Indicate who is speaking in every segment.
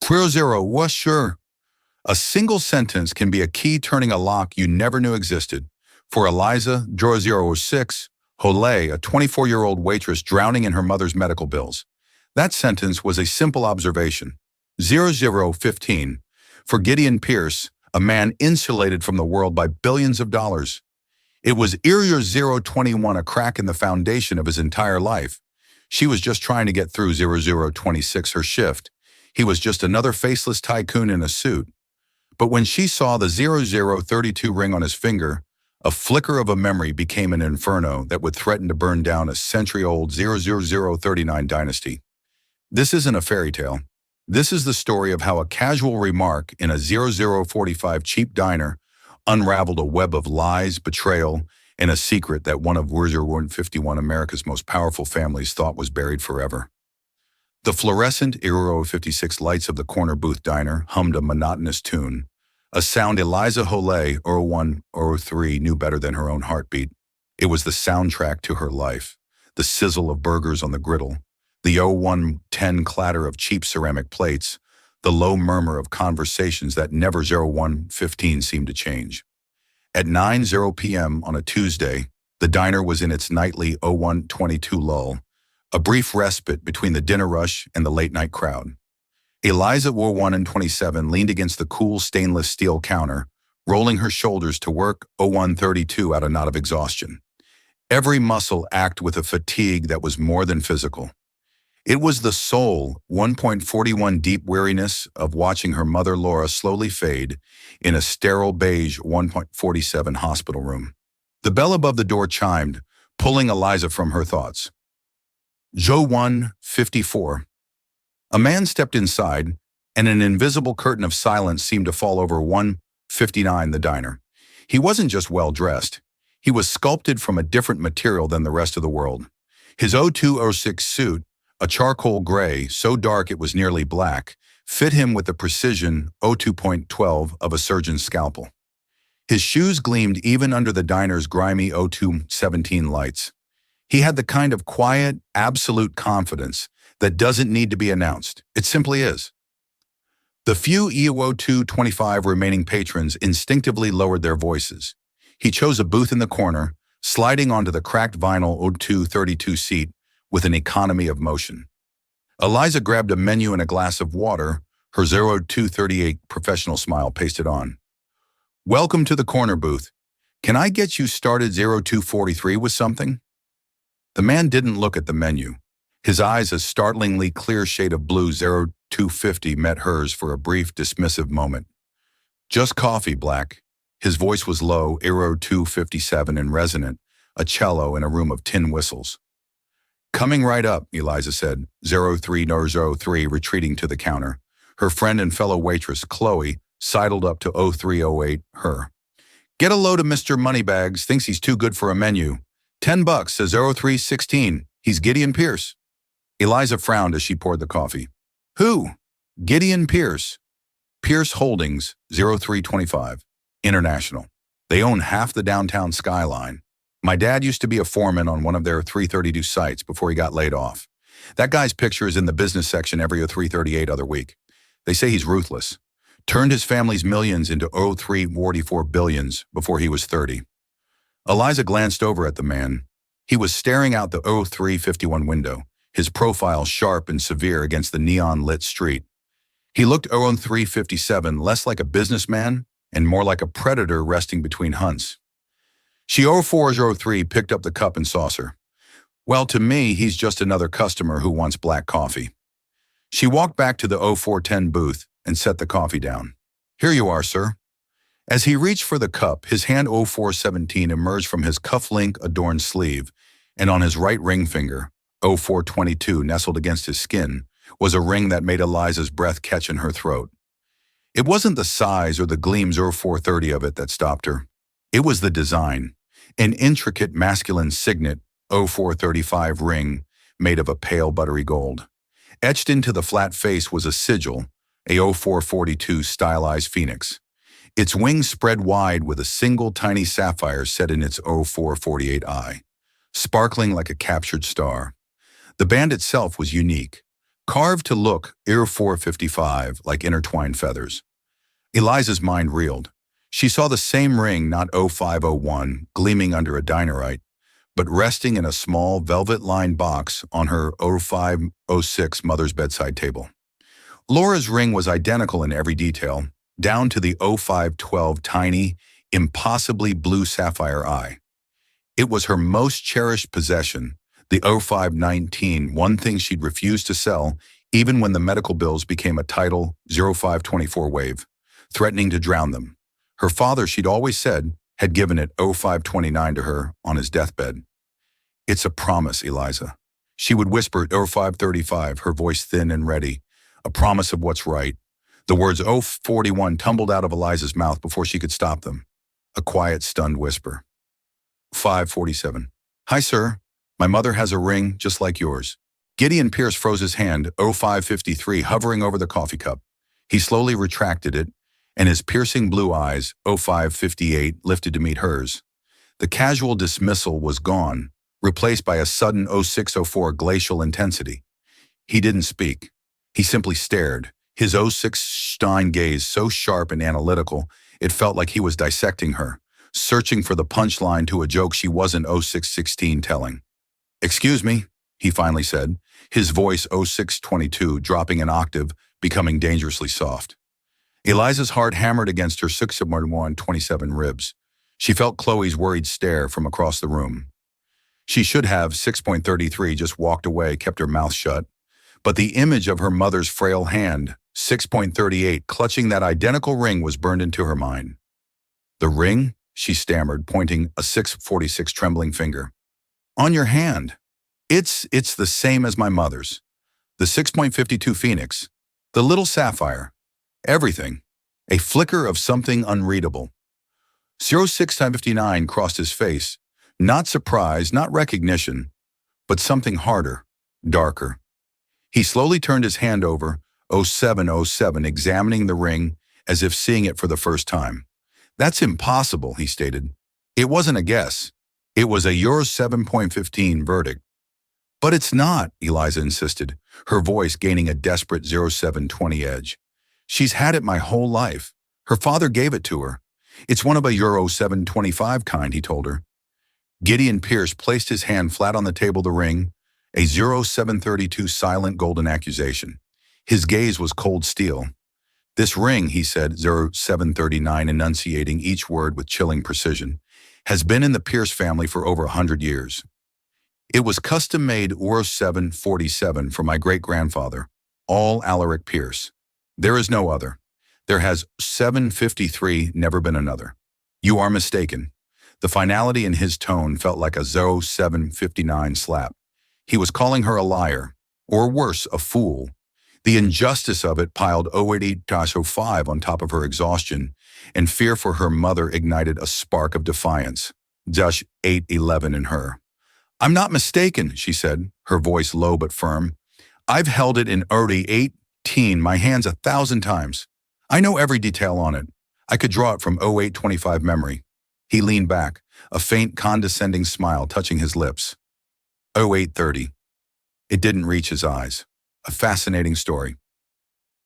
Speaker 1: Queer zero, was sure. A single sentence can be a key turning a lock you never knew existed. For Eliza, 006, Holay, a 24-year-old waitress drowning in her mother's medical bills. That sentence was a simple observation. 0015, for Gideon Pierce, a man insulated from the world by billions of dollars. It was Area 021, a crack in the foundation of his entire life. She was just trying to get through 0026, her shift. He was just another faceless tycoon in a suit. But when she saw the 0032 ring on his finger, a flicker of a memory became an inferno that would threaten to burn down a century-old 00039 dynasty. This isn't a fairy tale. This is the story of how a casual remark in a 0045 cheap diner unraveled a web of lies, betrayal, and a secret that one of 151 America's most powerful families thought was buried forever. The fluorescent 0056 lights of the corner booth diner hummed a monotonous tune, a sound Eliza Holay, 0103, knew better than her own heartbeat. It was the soundtrack to her life, the sizzle of burgers on the griddle, the 0110 clatter of cheap ceramic plates, the low murmur of conversations that never 0115 seemed to change. At 9:00 p.m. on a Tuesday, the diner was in its nightly 0122 lull, a brief respite between the dinner rush and the late-night crowd. Eliza, 0127, leaned against the cool stainless steel counter, rolling her shoulders to work 0132 out a knot of exhaustion. Every muscle ached with a fatigue that was more than physical. It was the soul, 1.41 deep weariness of watching her mother Laura slowly fade in a sterile beige 1.47 hospital room. The bell above the door chimed, pulling Eliza from her thoughts. Joe 154. A man stepped inside, and an invisible curtain of silence seemed to fall over 159, the diner. He wasn't just well-dressed. He was sculpted from a different material than the rest of the world. His 0206 suit, a charcoal gray, so dark it was nearly black, fit him with the precision 02.12 of a surgeon's scalpel. His shoes gleamed even under the diner's grimy 0217 lights. He had the kind of quiet, absolute confidence that doesn't need to be announced. It simply is. The few EO0225 remaining patrons instinctively lowered their voices. He chose a booth in the corner, sliding onto the cracked vinyl 0232 seat with an economy of motion. Eliza grabbed a menu and a glass of water, her 0238 professional smile pasted on. Welcome to the corner booth. Can I get you started 0243 with something? The man didn't look at the menu. His eyes, a startlingly clear shade of blue 0250, met hers for a brief, dismissive moment. Just coffee, Black. His voice was low, 0257 and resonant, a cello in a room of tin whistles. Coming right up, Eliza said, 0303 retreating to the counter. Her friend and fellow waitress, Chloe, sidled up to 0308, her. Get a load of Mr. Moneybags, thinks he's too good for a menu. $10, says 0316. He's Gideon Pierce. Eliza frowned as she poured the coffee. Who? Gideon Pierce. Pierce Holdings, 0325. International. They own half the downtown skyline. My dad used to be a foreman on one of their 332 sites before he got laid off. That guy's picture is in the business section every 338 other week. They say he's ruthless. Turned his family's millions into 0344 billions before he was 30. Eliza glanced over at the man. He was staring out the 0351 window, his profile sharp and severe against the neon-lit street. He looked 0357 less like a businessman and more like a predator resting between hunts. She 0403 picked up the cup and saucer. Well, to me, he's just another customer who wants black coffee. She walked back to the 0410 booth and set the coffee down. Here you are, sir. As he reached for the cup, his hand 0417 emerged from his cufflink-adorned sleeve, and on his right ring finger, 0422 nestled against his skin, was a ring that made Eliza's breath catch in her throat. It wasn't the size or the gleams 0430 of it that stopped her. It was the design, an intricate masculine signet 0435 ring made of a pale buttery gold. Etched into the flat face was a sigil, a 0442 stylized phoenix. Its wings spread wide with a single tiny sapphire set in its 0448 eye, sparkling like a captured star. The band itself was unique. carved to look ear 455 like intertwined feathers. Eliza's mind reeled. She saw the same ring, not 0501, gleaming under a dinerite, but resting in a small velvet-lined box on her 0506 mother's bedside table. Laura's ring was identical in every detail, down to the 0512 tiny, impossibly blue sapphire eye. It was her most cherished possession, the 0519, one thing she'd refused to sell, even when the medical bills became a tidal 0524 wave, threatening to drown them. Her father, she'd always said, had given it 0529 to her on his deathbed. "It's a promise, Eliza." She would whisper 0535, her voice thin and ready, a promise of what's right. The words 041 tumbled out of Eliza's mouth before she could stop them. A quiet, stunned whisper. 547. "Hi, sir. My mother has a ring just like yours." Gideon Pierce froze his hand, 0553, hovering over the coffee cup. He slowly retracted it, and his piercing blue eyes, 0558, lifted to meet hers. The casual dismissal was gone, replaced by a sudden 0604 glacial intensity. He didn't speak. He simply stared, his 06 Stein gaze so sharp and analytical, it felt like he was dissecting her, searching for the punchline to a joke she wasn't 0616 telling. "Excuse me," he finally said, his voice 0622 dropping an octave, becoming dangerously soft. Eliza's heart hammered against her 6'1" ribs. She felt Chloe's worried stare from across the room. She should have, 6.33, just walked away, kept her mouth shut. But the image of her mother's frail hand, 6.38, clutching that identical ring was burned into her mind. "The ring?" she stammered, pointing a 646 trembling finger. "On your hand. It's the same as my mother's. The 6.52 Phoenix. The little sapphire. Everything. A flicker of something unreadable." 0659 crossed his face. Not surprise, not recognition, but something harder, darker. He slowly turned his hand over, 0707, examining the ring as if seeing it for the first time. "That's impossible," he stated. "It wasn't a guess. It was a Euro 7.15 verdict." "But it's not," Eliza insisted, her voice gaining a desperate 0720 edge. "She's had it my whole life. Her father gave it to her. It's one of a Euro 725 kind," he told her. Gideon Pierce placed his hand flat on the table, the ring, a 0732 silent golden accusation. His gaze was cold steel. "This ring," he said, 0739, enunciating each word with chilling precision, "has been in the Pierce family for over 100 years. It was custom-made Euro 747 for my great-grandfather, all Alaric Pierce. There is no other. There has 753 never been another. You are mistaken." The finality in his tone felt like a 0759 slap. He was calling her a liar, or worse, a fool. The injustice of it piled 088-05 on top of her exhaustion, and fear for her mother ignited a spark of defiance. 811 in her. "I'm not mistaken," she said, her voice low but firm. "I've held it in 18, my hands 1,000 times. I know every detail on it. I could draw it from 0825 memory." He leaned back, a faint condescending smile touching his lips. 0830. It didn't reach his eyes. A fascinating story.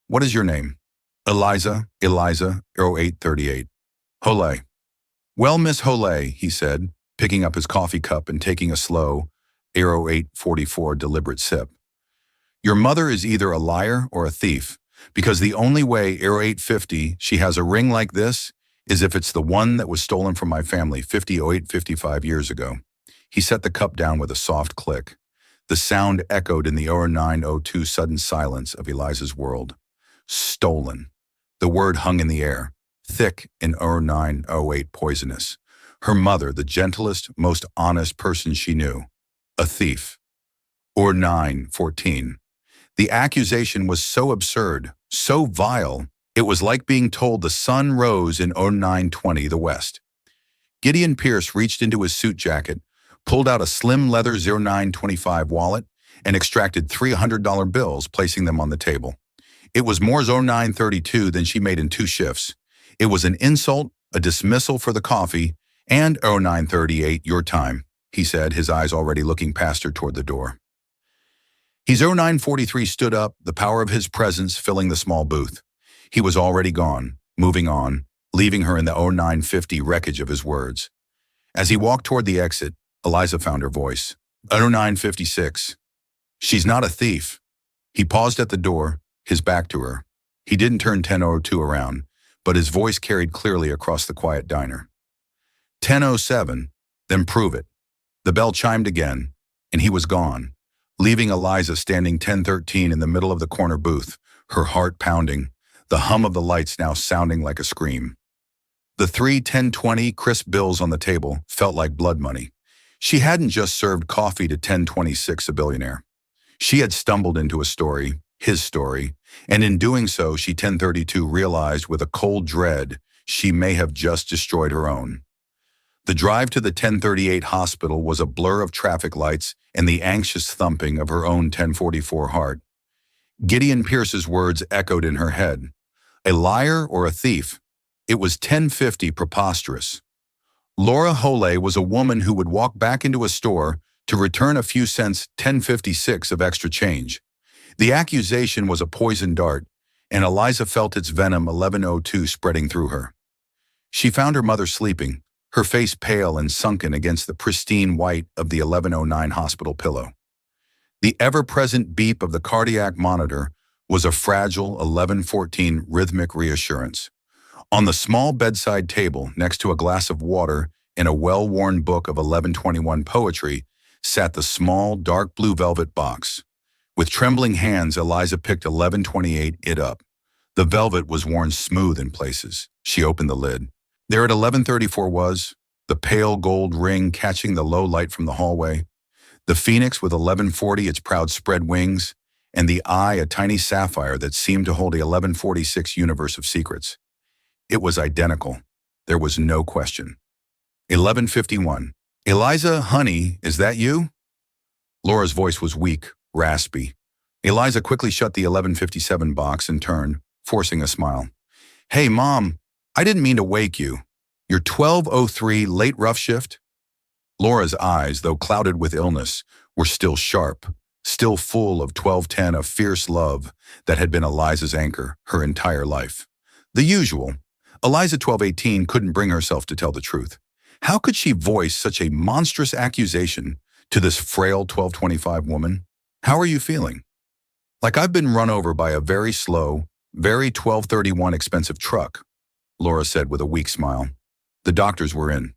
Speaker 1: "What is your name?" Eliza, 0838. "Hole." "Well, Miss Hole," he said, picking up his coffee cup and taking a slow, 0844 deliberate sip. "Your mother is either a liar or a thief, because the only way 0850 she has a ring like this is if it's the one that was stolen from my family 5855 years ago." He set the cup down with a soft click. The sound echoed in the 0902 sudden silence of Eliza's world. Stolen. The word hung in the air, thick in 0908 poisonous. Her mother, the gentlest, most honest person she knew. A thief. Or 914. The accusation was so absurd, so vile, it was like being told the sun rose in 0920 the west. Gideon Pierce reached into his suit jacket, pulled out a slim leather 0925 wallet, and extracted $300 bills, placing them on the table. It was more 0932 than she made in 2 shifts. It was an insult, a dismissal for the coffee, and 0938 your time, he said, his eyes already looking past her toward the door. He's 0943 stood up, the power of his presence filling the small booth. He was already gone, moving on, leaving her in the 0950 wreckage of his words. As he walked toward the exit, Eliza found her voice. 0956. She's not a thief. He paused at the door, his back to her. He didn't turn 10:02 around, but his voice carried clearly across the quiet diner. 10:07, then prove it. The bell chimed again, and he was gone, leaving Eliza standing 10:13 in the middle of the corner booth, her heart pounding, the hum of the lights now sounding like a scream. The 3 10-20 crisp bills on the table felt like blood money. She hadn't just served coffee to 1026 a billionaire. She had stumbled into a story, his story, and in doing so, she 1032 realized with a cold dread she may have just destroyed her own. The drive to the 1038 hospital was a blur of traffic lights and the anxious thumping of her own 1044 heart. Gideon Pierce's words echoed in her head. A liar or a thief? It was 1050 preposterous. Laura Hole was a woman who would walk back into a store to return a few cents 1056 of extra change. The accusation was a poison dart, and Eliza felt its venom 1102 spreading through her. She found her mother sleeping, her face pale and sunken against the pristine white of the 1109 hospital pillow. The ever-present beep of the cardiac monitor was a fragile 1114 rhythmic reassurance. On the small bedside table, next to a glass of water and a well-worn book of 1121 poetry, sat the small, dark blue velvet box. With trembling hands, Eliza picked 1128 it up. The velvet was worn smooth in places. She opened the lid. There at 1134 was the pale gold ring catching the low light from the hallway, the phoenix with 1140 its proud spread wings, and the eye a tiny sapphire that seemed to hold a 1146 universe of secrets. It was identical. There was no question. 1151. Eliza, honey, is that you? Laura's voice was weak, raspy. Eliza quickly shut the 1157 box and turned, forcing a smile. Hey, Mom, I didn't mean to wake you. Your 12:03 late rough shift? Laura's eyes, though clouded with illness, were still sharp, still full of 1210 of fierce love that had been Eliza's anchor her entire life. The usual. Eliza 1218 couldn't bring herself to tell the truth. How could she voice such a monstrous accusation to this frail 1225 woman? How are you feeling? Like I've been run over by a very slow, very 1231 expensive truck, Laura said with a weak smile. The doctors were in.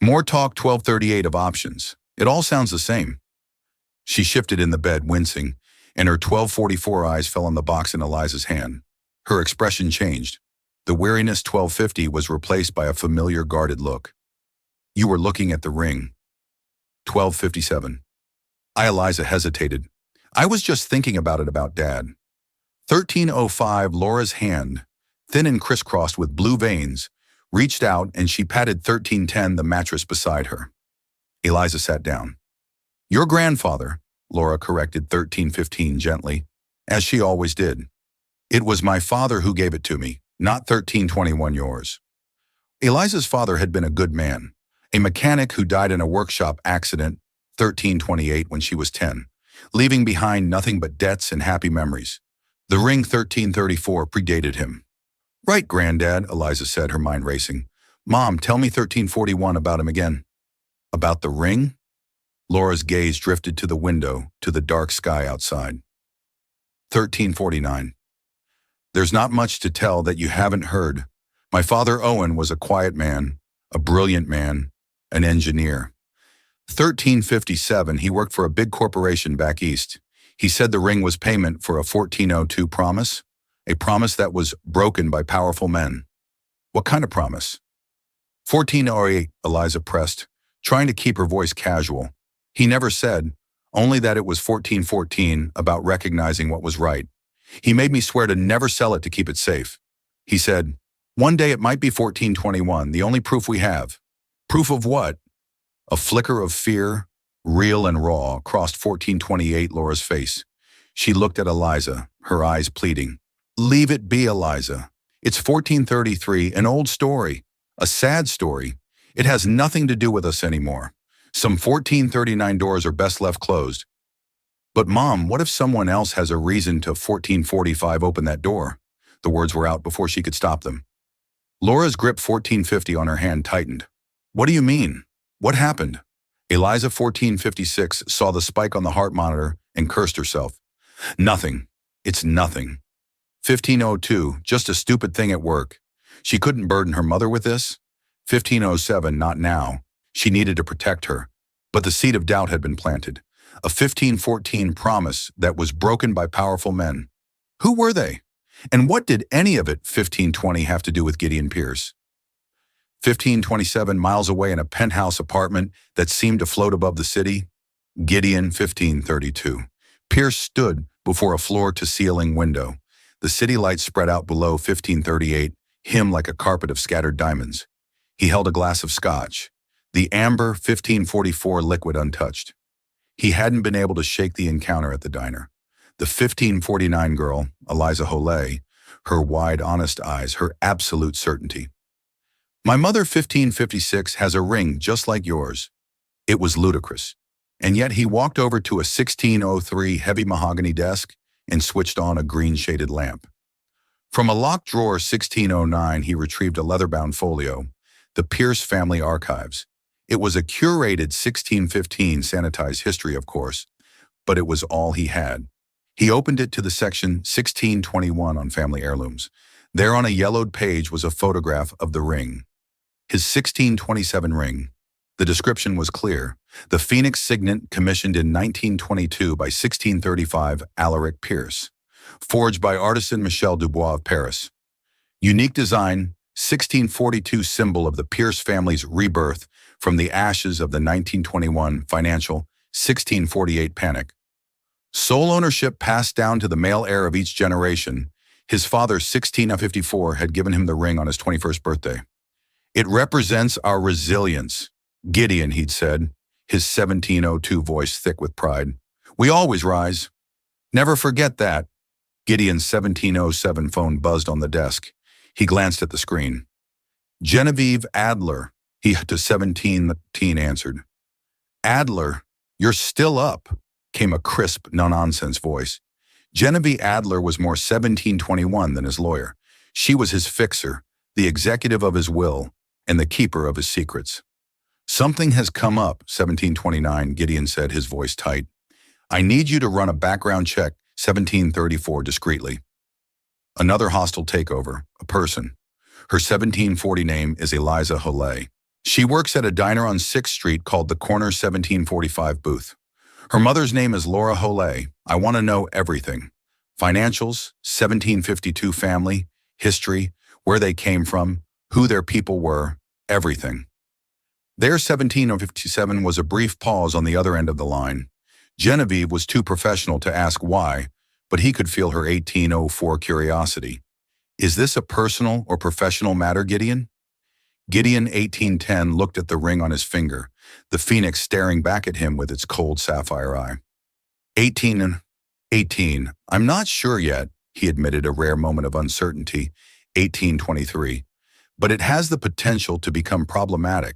Speaker 1: More talk 1238 of options. It all sounds the same. She shifted in the bed, wincing, and her 1244 eyes fell on the box in Eliza's hand. Her expression changed. The weariness 1250 was replaced by a familiar guarded look. You were looking at the ring. 1257. Eliza hesitated. I was just thinking about it about Dad. 1305, Laura's hand, thin and crisscrossed with blue veins, reached out and she patted 1310, the mattress beside her. Eliza sat down. Your grandfather, Laura corrected 1315 gently, as she always did. It was my father who gave it to me, not 1321 yours. Eliza's father had been a good man, a mechanic who died in a workshop accident 1328 when she was 10, leaving behind nothing but debts and happy memories. The ring 1334 predated him. Right, Granddad, Eliza said, her mind racing. Mom, tell me 1341 about him again. About the ring? Laura's gaze drifted to the window, to the dark sky outside. 1349. There's not much to tell that you haven't heard. My father Owen was a quiet man, a brilliant man, an engineer. 1357, he worked for a big corporation back east. He said the ring was payment for a 1402 promise, a promise that was broken by powerful men. What kind of promise? 1408, Eliza pressed, trying to keep her voice casual. He never said, only that it was 1414, about recognizing what was right. He made me swear to never sell it to keep it safe. He said, one day it might be 1421, the only proof we have. Proof of what? A flicker of fear, real and raw, crossed 1428 Laura's face. She looked at Eliza, her eyes pleading. Leave it be, Eliza. It's 1433, an old story, a sad story. It has nothing to do with us anymore. Some 1439 doors are best left closed. But Mom, what if someone else has a reason to 1445 open that door? The words were out before she could stop them. Laura's grip 1450 on her hand tightened. What do you mean? What happened? Eliza 1456 saw the spike on the heart monitor and cursed herself. Nothing. It's nothing. 1502, just a stupid thing at work. She couldn't burden her mother with this. 1507, not now. She needed to protect her. But the seed of doubt had been planted. A 1514 promise that was broken by powerful men. Who were they? And what did any of it, 1520, have to do with Gideon Pierce? 1527, miles away in a penthouse apartment that seemed to float above the city. Gideon, 1532. Pierce stood before a floor-to-ceiling window. The city lights spread out below. 1538, him like a carpet of scattered diamonds. He held a glass of scotch, the amber 1544 liquid untouched. He hadn't been able to shake the encounter at the diner. The 1549 girl, Eliza Holay, her wide, honest eyes, her absolute certainty. My mother, 1556, has a ring just like yours. It was ludicrous. And yet he walked over to a 1603 heavy mahogany desk and switched on a green-shaded lamp. From a locked drawer, 1609, he retrieved a leather-bound folio, the Pierce Family Archives. It was a curated 1615 sanitized history, of course, but it was all he had. He opened it to the section 1621 on family heirlooms. There on a yellowed page was a photograph of the ring. His 1627 ring. The description was clear. The Phoenix signet commissioned in 1922 by 1635 Alaric Pierce. Forged by artisan Michel Dubois of Paris. Unique design, 1642 symbol of the Pierce family's rebirth from the ashes of the 1921 financial 1648 panic. Sole ownership passed down to the male heir of each generation. His father, 1654, had given him the ring on his 21st birthday. It represents our resilience. Gideon, he'd said, his 1702 voice thick with pride. We always rise. Never forget that. Gideon's 1707 phone buzzed on the desk. He glanced at the screen. Genevieve Adler, he to 17 answered. Adler, you're still up, came a crisp, no-nonsense voice. Genevieve Adler was more 1721 than his lawyer. She was his fixer, the executive of his will, and the keeper of his secrets. Something has come up, 1729, Gideon said, his voice tight. I need you to run a background check, 1734, discreetly. Another hostile takeover, a person. Her 1740 name is Eliza Holay. She works at a diner on 6th Street called the Corner 1745 Booth. Her mother's name is Laura Holay. I want to know everything. Financials, 1752 family, history, where they came from, who their people were, everything. Their 1757 was a brief pause on the other end of the line. Genevieve was too professional to ask why, but he could feel her 1804 curiosity. Is this a personal or professional matter, Gideon? Gideon, 1810, looked at the ring on his finger, the phoenix staring back at him with its cold sapphire eye. 18. I'm not sure yet, he admitted, a rare moment of uncertainty. 1823. But it has the potential to become problematic.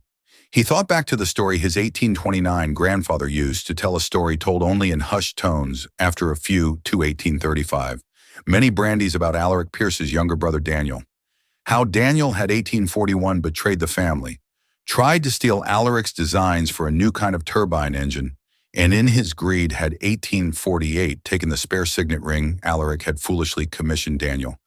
Speaker 1: He thought back to the story his 1829 grandfather used to tell a story told only in hushed tones after a few to 1835. Many brandies about Alaric Pierce's younger brother Daniel. How Daniel had 1841 betrayed the family, tried to steal Alaric's designs for a new kind of turbine engine, and in his greed had 1848 taken the spare signet ring Alaric had foolishly commissioned Daniel.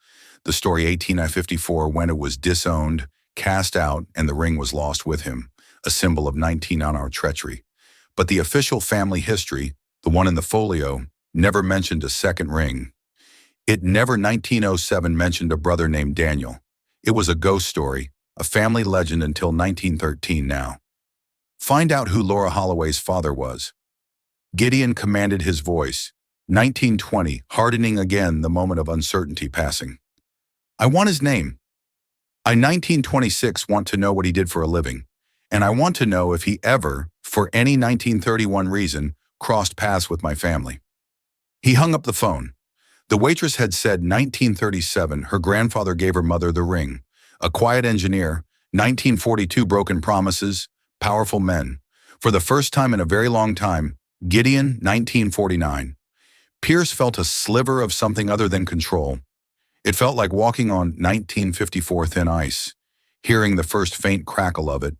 Speaker 1: The story 1854 when it was disowned, cast out, and the ring was lost with him, a symbol of 19-hour treachery. But the official family history, the one in the folio, never mentioned a second ring. It never 1907 mentioned a brother named Daniel. It was a ghost story, a family legend until 1913 now. Find out who Laura Holloway's father was. Gideon commanded his voice, 1920, hardening again the moment of uncertainty passing. I want his name. I 1926 want to know what he did for a living, and I want to know if he ever, for any 1931 reason, crossed paths with my family. He hung up the phone. The waitress had said 1937 her grandfather gave her mother the ring. A quiet engineer, 1942 broken promises, powerful men. For the first time in a very long time, Gideon, 1949. Pierce felt a sliver of something other than control. It felt like walking on 1954 thin ice, hearing the first faint crackle of it,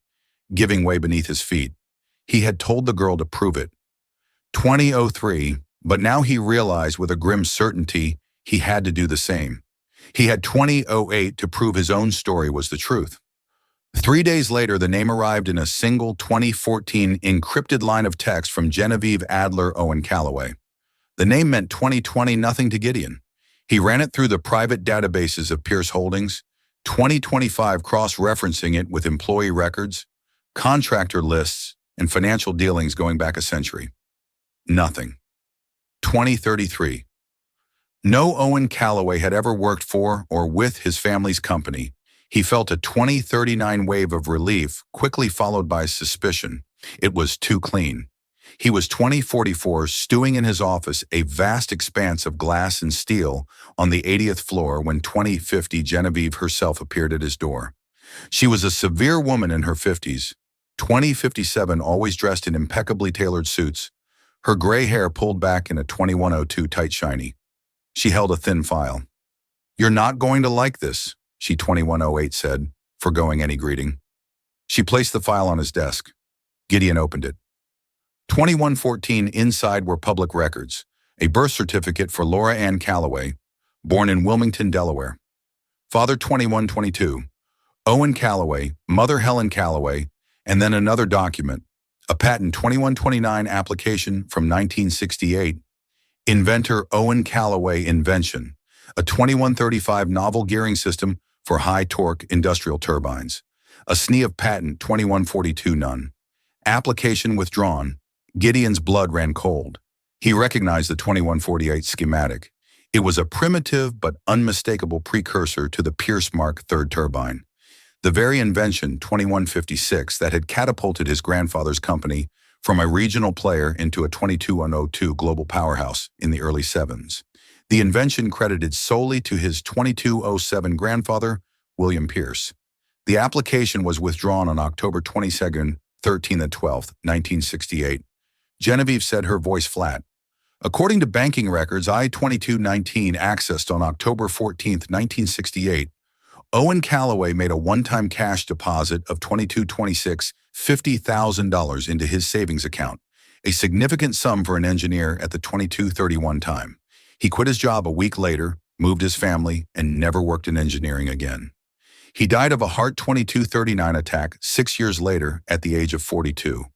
Speaker 1: giving way beneath his feet. He had told the girl to prove it. 2003, but now he realized with a grim certainty he had to do the same. He had 2008 to prove his own story was the truth. 3 days later, the name arrived in a single 2014 encrypted line of text from Genevieve Adler Owen Calloway. The name meant 2020 nothing to Gideon. He ran it through the private databases of Pierce Holdings, 2025 cross-referencing it with employee records, contractor lists, and financial dealings going back a century. Nothing. 2033. No Owen Calloway had ever worked for or with his family's company. He felt a 2039 wave of relief, quickly followed by suspicion. It was too clean. He was 2044, stewing in his office, a vast expanse of glass and steel, on the 80th floor when 2050 Genevieve herself appeared at his door. She was a severe woman in her 50s, 2057 always dressed in impeccably tailored suits, her gray hair pulled back in a 2102 tight shiny. She held a thin file. "You're not going to like this," she 2108 said, forgoing any greeting. She placed the file on his desk. Gideon opened it. 2114 inside were public records, a birth certificate for Laura Ann Calloway, born in Wilmington, Delaware. Father 2122, Owen Calloway, Mother Helen Calloway, and then another document, a patent 2129 application from 1968, inventor Owen Calloway invention, a 2135 novel gearing system for high-torque industrial turbines, a SNE of patent 2142 none. Application withdrawn. Gideon's blood ran cold. He recognized the 2148 schematic. It was a primitive but unmistakable precursor to the Pierce Mark III turbine, the very invention 2156 that had catapulted his grandfather's company from a regional player into a 22102 global powerhouse in the early 70s. The invention credited solely to his 2207 grandfather, William Pierce. The application was withdrawn on October 22nd, 13th and 12th, 1968. Genevieve said, her voice flat. According to banking records I-2219 accessed on October 14, 1968, Owen Calloway made a one-time cash deposit of $2226, $50,000 into his savings account, a significant sum for an engineer at the 2231 time. He quit his job a week later, moved his family, and never worked in engineering again. He died of a heart 2239 attack 6 years later at the age of 42.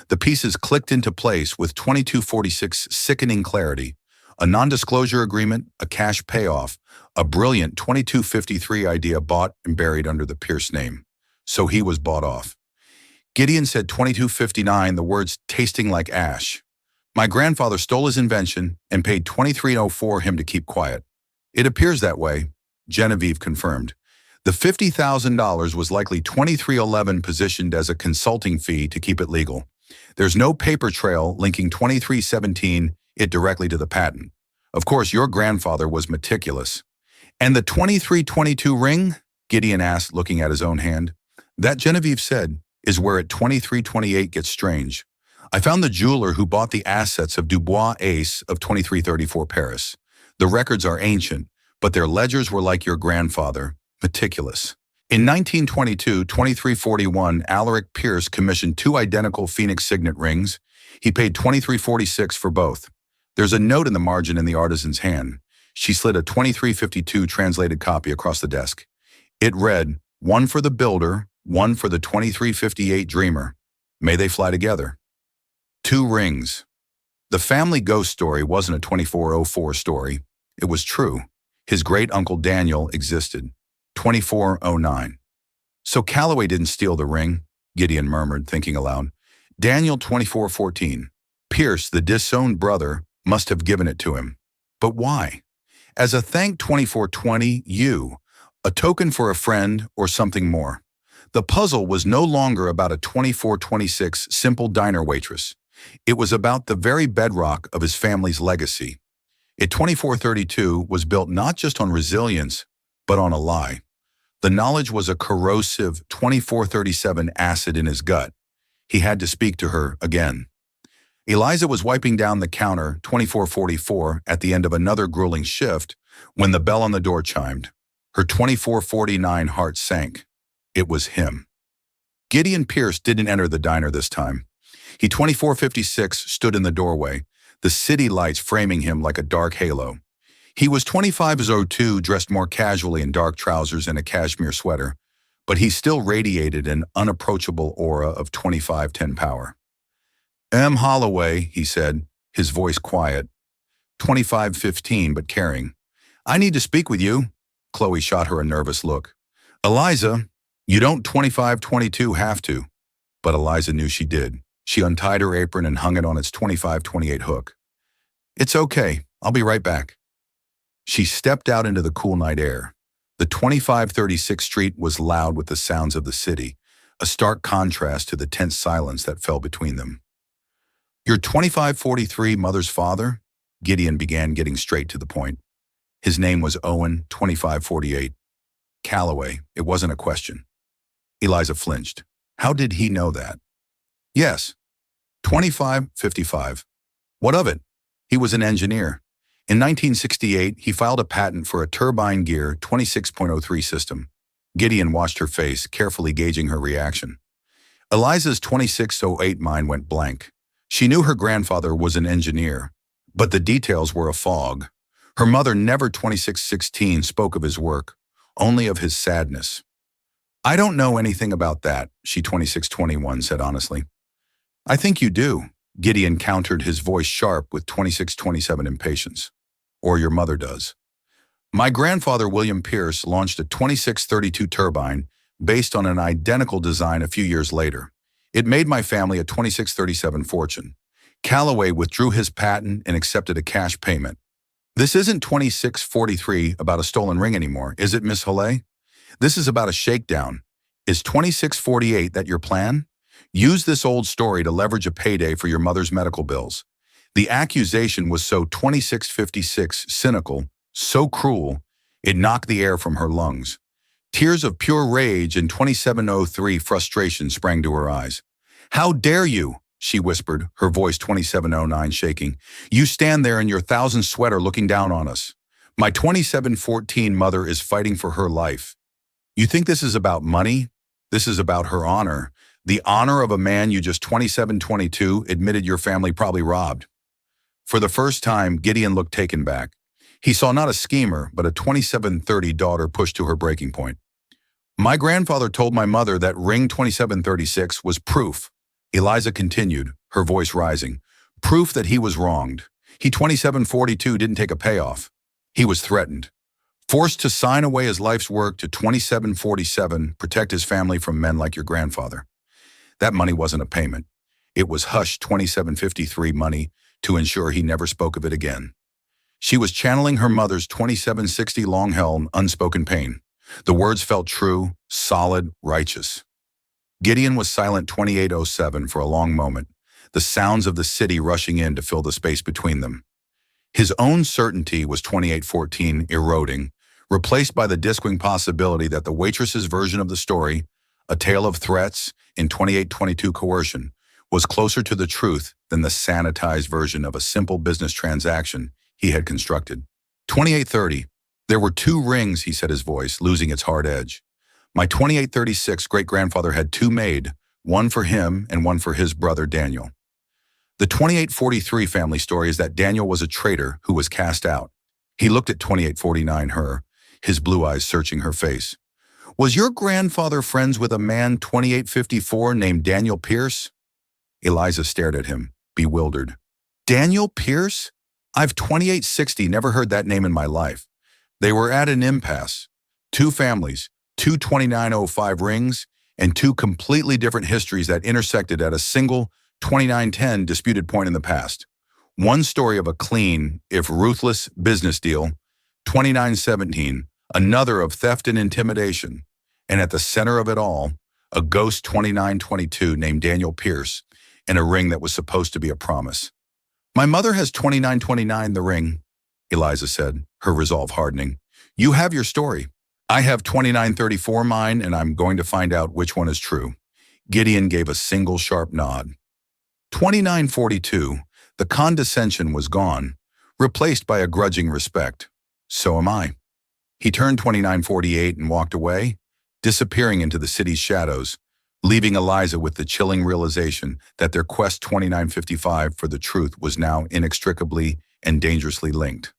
Speaker 1: The pieces clicked into place with 2246 sickening clarity, a non-disclosure agreement, a cash payoff, a brilliant 2253 idea bought and buried under the Pierce name. So he was bought off. Gideon said 2259, the words tasting like ash. My grandfather stole his invention and paid $2304 for him to keep quiet. It appears that way, Genevieve confirmed. The $50,000 was likely $2311 positioned as a consulting fee to keep it legal. There's no paper trail linking 2317 it directly to the patent. Of course, your grandfather was meticulous. And the 2322 ring? Gideon asked, looking at his own hand. That, Genevieve said, is where at 2328 gets strange. I found the jeweler who bought the assets of Dubois Ace of 2334 Paris. The records are ancient, but their ledgers were like your grandfather, meticulous. In 1922, 2341, Alaric Pierce commissioned 2 identical Phoenix signet rings. He paid $2346 for both. There's a note in the margin in the artisan's hand. She slid a 2352 translated copy across the desk. It read, one for the builder, one for the 2358 dreamer. May they fly together. 2 rings. The family ghost story wasn't a 2404 story. It was true. His great-uncle Daniel existed. 2409. So Calloway didn't steal the ring, Gideon murmured, thinking aloud. Daniel 2414. Pierce, the disowned brother, must have given it to him. But why? As a thank 2420, a token for a friend or something more. The puzzle was no longer about a 2426 simple diner waitress. It was about the very bedrock of his family's legacy. It 2432 was built not just on resilience, but on a lie. The knowledge was a corrosive 2437 acid in his gut. He had to speak to her again. Eliza was wiping down the counter 2444 at the end of another grueling shift when the bell on the door chimed. Her 2449 heart sank. It was him. Gideon Pierce didn't enter the diner this time. He 2456 stood in the doorway, the city lights framing him like a dark halo. He was 2502, dressed more casually in dark trousers and a cashmere sweater, but he still radiated an unapproachable aura of 2510 power. M. Holloway, he said, his voice quiet. 2515, but caring. I need to speak with you. Chloe shot her a nervous look. Eliza, you don't 2522 have to. But Eliza knew she did. She untied her apron and hung it on its 2528 hook. It's okay. I'll be right back. She stepped out into the cool night air. The 2536th Street was loud with the sounds of the city, a stark contrast to the tense silence that fell between them. Your 2543 mother's father? Gideon began, getting straight to the point. His name was Owen, 2548. Calloway, it wasn't a question. Eliza flinched. How did he know that? Yes. 2555. What of it? He was an engineer. In 1968, he filed a patent for a turbine gear 26.03 system. Gideon watched her face, carefully gauging her reaction. Eliza's 2608 mind went blank. She knew her grandfather was an engineer, but the details were a fog. Her mother never 2616 spoke of his work, only of his sadness. I don't know anything about that, she 2621 said honestly. I think you do, Gideon countered, his voice sharp with 2627 impatience. Or your mother does. My grandfather, William Pierce, launched a 2632 turbine based on an identical design a few years later. It made my family a 2637 fortune. Calloway withdrew his patent and accepted a cash payment. This isn't 2643 about a stolen ring anymore, is it, Miss Holley? This is about a shakedown. Is 2648 that your plan? Use this old story to leverage a payday for your mother's medical bills. The accusation was so 2656 cynical, so cruel, it knocked the air from her lungs. Tears of pure rage and 2703 frustration sprang to her eyes. How dare you, she whispered, her voice 2709 shaking. You stand there in your 1000 sweater looking down on us. My 2714 mother is fighting for her life. You think this is about money? This is about her honor. The honor of a man you just 2722 admitted your family probably robbed. For the first time, Gideon looked taken back. He saw not a schemer, but a 2730 daughter pushed to her breaking point. My grandfather told my mother that ring 2736 was proof. Eliza continued, her voice rising. Proof that he was wronged. He 2742 didn't take a payoff. He was threatened. Forced to sign away his life's work to 2747, protect his family from men like your grandfather. That money wasn't a payment. It was hush 2753 money to ensure he never spoke of it again. She was channeling her mother's 2760 long-held, unspoken pain. The words felt true, solid, righteous. Gideon was silent 2807 for a long moment, the sounds of the city rushing in to fill the space between them. His own certainty was 2814 eroding, replaced by the disquing possibility that the waitress's version of the story, a tale of threats in 2822 coercion, was closer to the truth than the sanitized version of a simple business transaction he had constructed. 2830. There were 2 rings, he said, his voice losing its hard edge. My 2836 great-grandfather had 2 made, one for him and one for his brother Daniel. The 2843 family story is that Daniel was a traitor who was cast out. He looked at 2849 her, his blue eyes searching her face. Was your grandfather friends with a man 2854 named Daniel Pierce? Eliza stared at him, bewildered. Daniel Pierce? I've 2860 never heard that name in my life. They were at an impasse. 2 families, 2 2905 rings, and 2 completely different histories that intersected at a single 2910 disputed point in the past. One story of a clean, if ruthless, business deal, 2917, another of theft and intimidation, and at the center of it all, a ghost 2922 named Daniel Pierce, and a ring that was supposed to be a promise. My mother has 2929, the ring, Eliza said, her resolve hardening. You have your story. I have 2934 mine, and I'm going to find out which one is true. Gideon gave a single sharp nod. 2942, the condescension was gone, replaced by a grudging respect. So am I. He turned 2948 and walked away, disappearing into the city's shadows, leaving Eliza with the chilling realization that their quest 2955 for the truth was now inextricably and dangerously linked.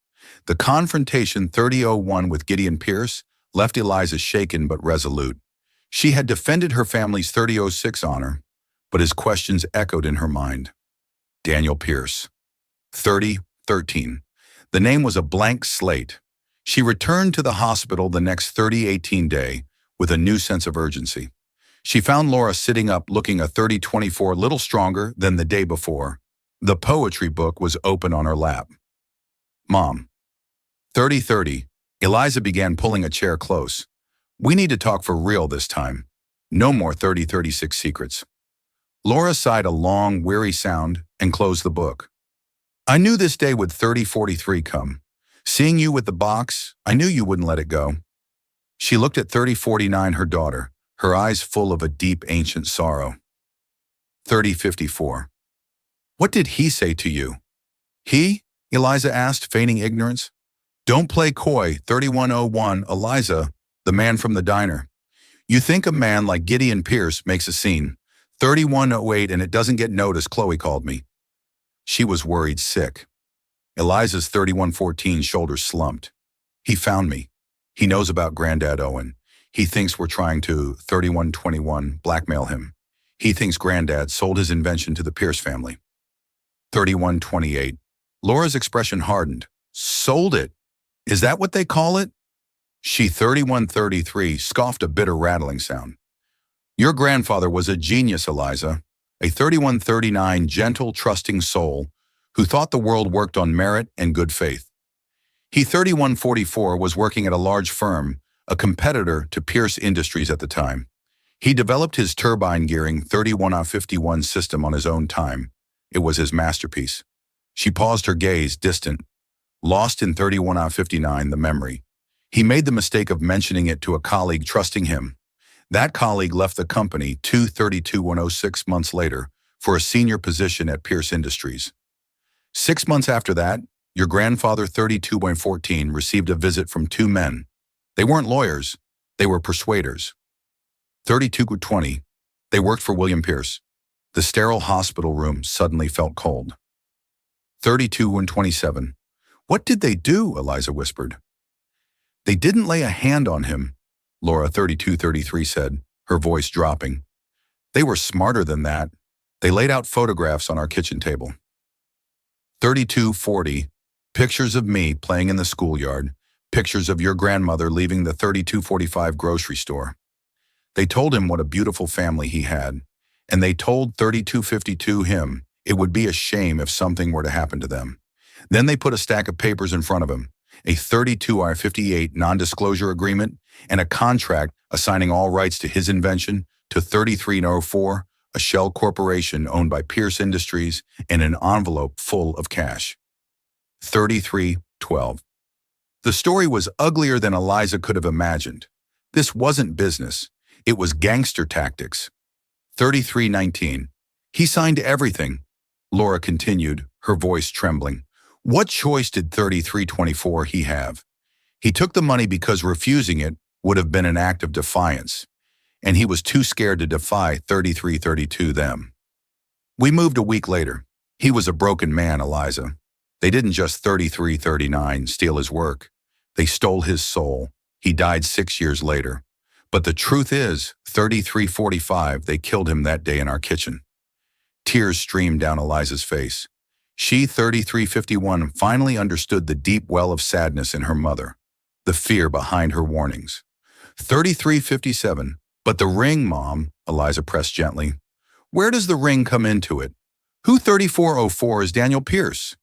Speaker 1: The confrontation 3001 with Gideon Pierce left Eliza shaken but resolute. She had defended her family's 3006 honor, but his questions echoed in her mind. Daniel Pierce. 3013. The name was a blank slate. She returned to the hospital the next 3018 day with a new sense of urgency. She found Laura sitting up looking a 3024 little stronger than the day before. The poetry book was open on her lap. Mom. 3030. Eliza began pulling a chair close. We need to talk for real this time. No more 3036 secrets. Laura sighed a long, weary sound and closed the book. I knew this day would 3043 come. Seeing you with the box, I knew you wouldn't let it go. She looked at 3049, her daughter, her eyes full of a deep, ancient sorrow. 3054. What did he say to you? He? Eliza asked, feigning ignorance. Don't play coy, 3101, Eliza, the man from the diner. You think a man like Gideon Pierce makes a scene. 3108 and it doesn't get noticed, Chloe called me. She was worried sick. Eliza's 3114 shoulders slumped. He found me. He knows about Granddad Owen. He thinks we're trying to 3121 blackmail him. He thinks Granddad sold his invention to the Pierce family. 3128. Laura's expression hardened. Sold it? Is that what they call it? She 3133 scoffed a bitter rattling sound. Your grandfather was a genius, Eliza. A 3139 gentle, trusting soul who thought the world worked on merit and good faith. He 3144 was working at a large firm, a competitor to Pierce Industries at the time. He developed his turbine gearing 3151 system on his own time. It was his masterpiece. She paused, her gaze distant, lost in 3159, the memory. He made the mistake of mentioning it to a colleague trusting him. That colleague left the company 2/32/106 months later for a senior position at Pierce Industries. 6 months after that, your grandfather 32.14 received a visit from two men. They weren't lawyers, they were persuaders. 32:20, they worked for William Pierce. The sterile hospital room suddenly felt cold. 32:27, what did they do? Eliza whispered. They didn't lay a hand on him, Laura 3233 said, her voice dropping. They were smarter than that. They laid out photographs on our kitchen table. 3240, pictures of me playing in the schoolyard, pictures of your grandmother leaving the 3245 grocery store. They told him what a beautiful family he had, and they told 3252 him it would be a shame if something were to happen to them. Then they put a stack of papers in front of him, a 32R58 non-disclosure agreement, and a contract assigning all rights to his invention to 3304, a shell corporation owned by Pierce Industries, and an envelope full of cash. 3312. The story was uglier than Eliza could have imagined. This wasn't business. It was gangster tactics. 3319. He signed everything, Laura continued, her voice trembling. What choice did 3324 he have? He took the money because refusing it would have been an act of defiance, and he was too scared to defy 3332 them. We moved a week later. He was a broken man, Eliza. They didn't just 3339 steal his work. They stole his soul. He died 6 years later. But the truth is, 3345, they killed him that day in our kitchen. Tears streamed down Eliza's face. She, 3351, finally understood the deep well of sadness in her mother, the fear behind her warnings. 3357, but the ring, Mom, Eliza pressed gently. Where does the ring come into it? Who 3404 is Daniel Pierce?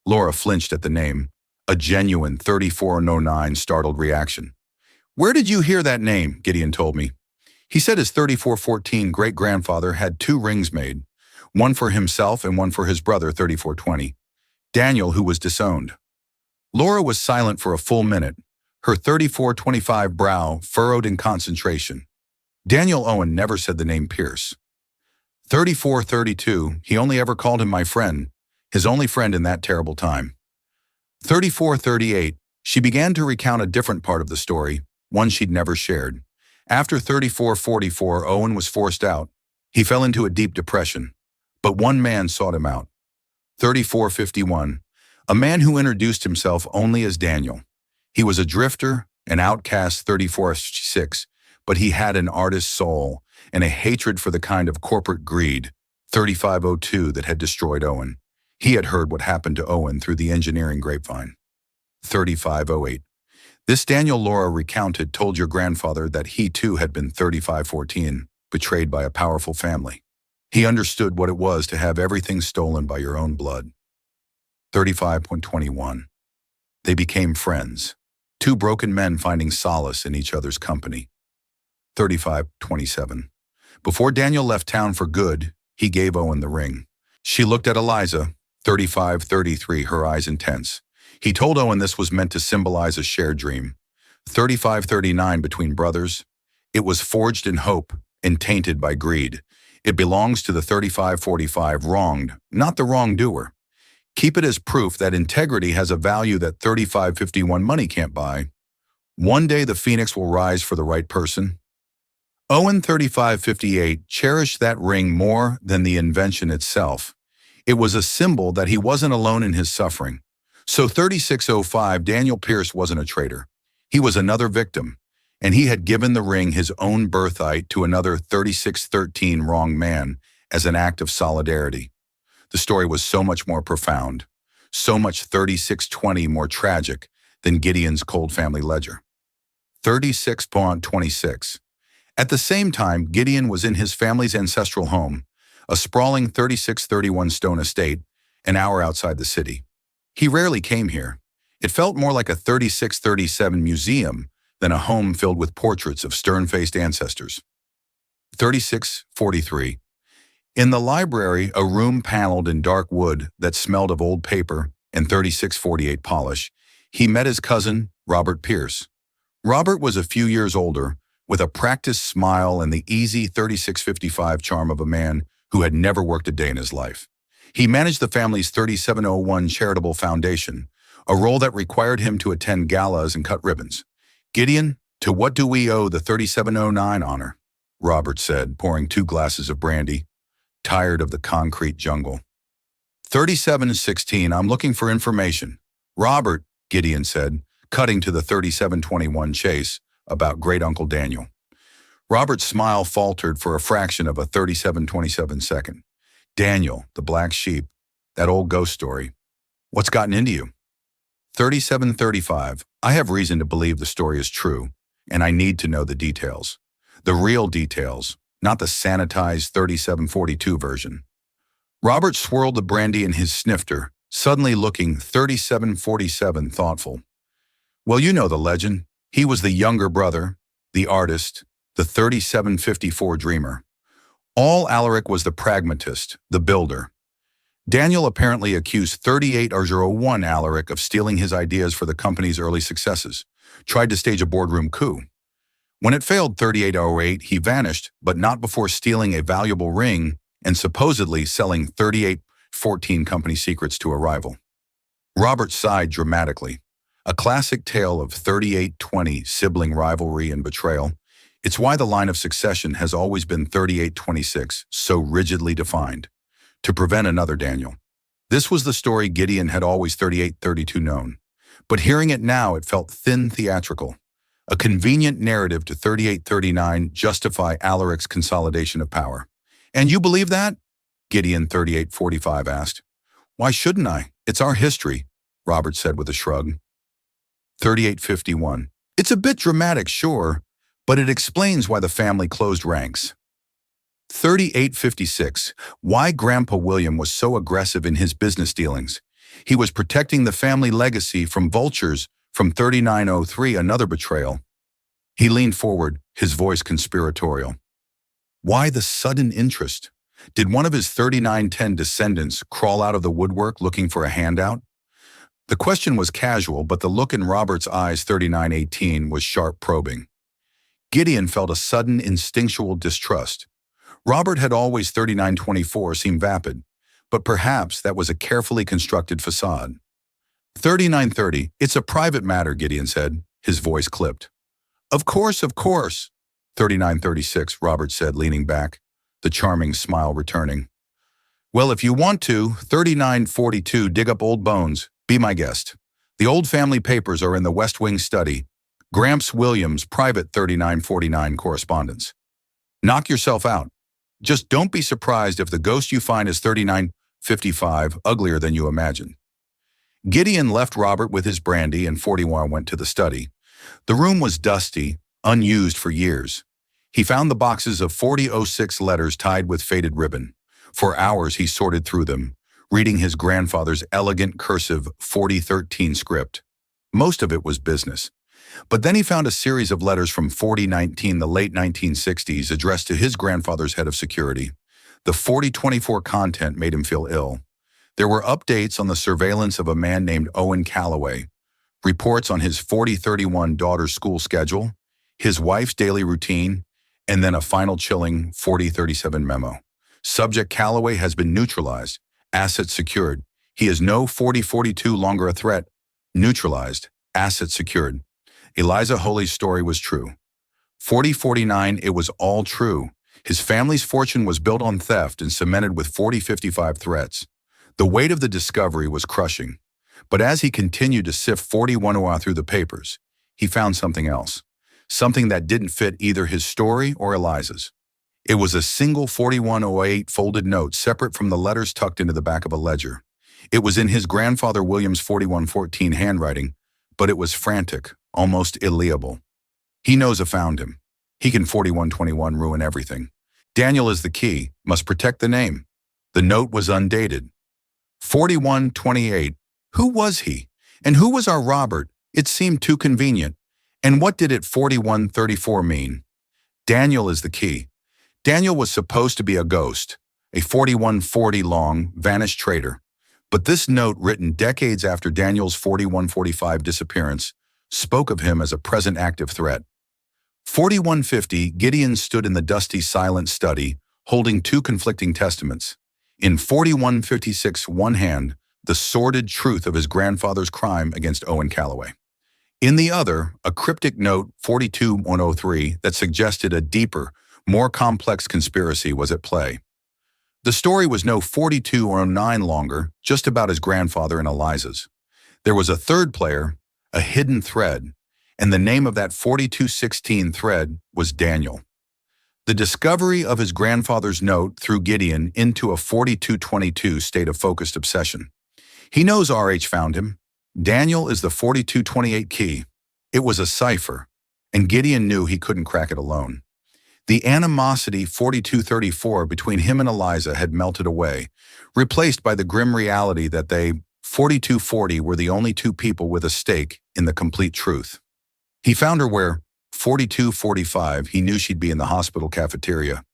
Speaker 1: Laura flinched at the name, a genuine 3409 startled reaction. Where did you hear that name? Gideon told me. He said his 3414 great-grandfather had 2 rings made, one for himself and one for his brother 3420, Daniel, who was disowned. Laura was silent for a full minute, her 3425 brow furrowed in concentration. Daniel Owen never said the name Pierce. 3432, he only ever called him my friend, his only friend in that terrible time. 3438, she began to recount a different part of the story, one she'd never shared. After 3444, Owen was forced out. He fell into a deep depression. But one man sought him out. 3451, a man who introduced himself only as Daniel. He was a drifter, an outcast. 3456, but he had an artist's soul and a hatred for the kind of corporate greed, 3502, that had destroyed Owen. He had heard what happened to Owen through the engineering grapevine. 3508, this Daniel Laura recounted told your grandfather that he too had been 3514, betrayed by a powerful family. He understood what it was to have everything stolen by your own blood. 35.21, they became friends, two broken men finding solace in each other's company. 35.27, before Daniel left town for good, he gave Owen the ring. She looked at Eliza, 35.33, her eyes intense. He told Owen this was meant to symbolize a shared dream. 35.39, between brothers, it was forged in hope and tainted by greed. It belongs to the 35.45 wronged, not the wrongdoer. Keep it as proof that integrity has a value that 35.51 money can't buy. One day the phoenix will rise for the right person. Owen, 35.58, cherished that ring more than the invention itself. It was a symbol that he wasn't alone in his suffering. So 3605, Daniel Pierce wasn't a traitor. He was another victim, and he had given the ring his own birthright to another 3613 wrong man as an act of solidarity. The story was so much more profound, so much 3620 more tragic than Gideon's cold family ledger. 36.26. At the same time, Gideon was in his family's ancestral home, a sprawling 3631 stone estate, an hour outside the city. He rarely came here. It felt more like a 3637 museum than a home filled with portraits of stern-faced ancestors. 3643. In the library, a room paneled in dark wood that smelled of old paper and 3648 polish, he met his cousin, Robert Pierce. Robert was a few years older, with a practiced smile and the easy 3655 charm of a man who had never worked a day in his life. He managed the family's 3701 charitable foundation, a role that required him to attend galas and cut ribbons. Gideon, to what do we owe the 3709 honor? Robert said, pouring 2 glasses of brandy, tired of the concrete jungle. 3716, I'm looking for information. Robert, Gideon said, cutting to the 3721 chase about great-uncle Daniel. Robert's smile faltered for a fraction of a 3727 second. Daniel, the black sheep, that old ghost story. What's gotten into you? 3735, I have reason to believe the story is true, and I need to know the details. The real details, not the sanitized 3742 version. Robert swirled the brandy in his snifter, suddenly looking 3747 thoughtful. Well, you know the legend. He was the younger brother, the artist, the 3754 dreamer. All Alaric was the pragmatist, the builder. Daniel apparently accused 3801 Alaric of stealing his ideas for the company's early successes, tried to stage a boardroom coup. When it failed 3808, he vanished, but not before stealing a valuable ring and supposedly selling 3814 company secrets to a rival. Robert sighed dramatically. A classic tale of 3820 sibling rivalry and betrayal. It's why the line of succession has always been 3826, so rigidly defined, to prevent another Daniel. This was the story Gideon had always 3832 known. But hearing it now, it felt thin theatrical. A convenient narrative to 3839 justify Alaric's consolidation of power. And you believe that? Gideon 3845 asked. Why shouldn't I? It's our history, Robert said with a shrug. 3851. It's a bit dramatic, sure, but it explains why the family closed ranks. 3856. Why Grandpa William was so aggressive in his business dealings. He was protecting the family legacy from vultures from 3903, another betrayal. He leaned forward, his voice conspiratorial. Why the sudden interest? Did one of his 3910 descendants crawl out of the woodwork looking for a handout? The question was casual, but the look in Robert's eyes 3918 was sharp probing. Gideon felt a sudden instinctual distrust. Robert had always 3924 seem vapid, but perhaps that was a carefully constructed facade. 3930, it's a private matter, Gideon said, his voice clipped. Of course, of course. 3936, Robert said, leaning back, the charming smile returning. Well, if you want to, 3942, dig up old bones, be my guest. The old family papers are in the West Wing study. Gramps Williams' private 3949 correspondence. Knock yourself out. Just don't be surprised if the ghost you find is 3955, uglier than you imagine. Gideon left Robert with his brandy and 41 went to the study. The room was dusty, unused for years. He found the boxes of 4006 letters tied with faded ribbon. For hours he sorted through them, reading his grandfather's elegant cursive 4013 script. Most of it was business. But then he found a series of letters from 4019, the late 1960s, addressed to his grandfather's head of security. The 4024 content made him feel ill. There were updates on the surveillance of a man named Owen Calloway, reports on his 4031 daughter's school schedule, his wife's daily routine, and then a final chilling 4037 memo. Subject Calloway has been neutralized, assets secured. He is no 4042 longer a threat. Neutralized, assets secured. Eliza Holy's story was true. 4049, it was all true. His family's fortune was built on theft and cemented with 4055 threats. The weight of the discovery was crushing. But as he continued to sift 4108 through the papers, he found something else. Something that didn't fit either his story or Eliza's. It was a single 4108 folded note separate from the letters tucked into the back of a ledger. It was in his grandfather William's 4114 handwriting, but it was frantic, almost illegible. He knows I found him. He can 4121 ruin everything. Daniel is the key, must protect the name. The note was undated. 4128. Who was he? And who was our Robert? It seemed too convenient. And what did it 4134 mean? Daniel is the key. Daniel was supposed to be a ghost, a 4140 long, vanished traitor. But this note, written decades after Daniel's 4145 disappearance, spoke of him as a present active threat. 4150, Gideon stood in the dusty, silent study, holding two conflicting testaments. In 4156, one hand, the sordid truth of his grandfather's crime against Owen Calloway. In the other, a cryptic note, 42103, that suggested a deeper, more complex conspiracy was at play. The story was no 4209 longer, just about his grandfather and Eliza's. There was a third player, a hidden thread, and the name of that 4216 thread was Daniel. The discovery of his grandfather's note threw Gideon into a 4222 state of focused obsession. He knows RH found him. Daniel is the 4228 key. It was a cipher, and Gideon knew he couldn't crack it alone. The animosity 4234 between him and Eliza had melted away, replaced by the grim reality that they, 4240, were the only two people with a stake in the complete truth. He found her where, 4245, he knew she'd be in the hospital cafeteria,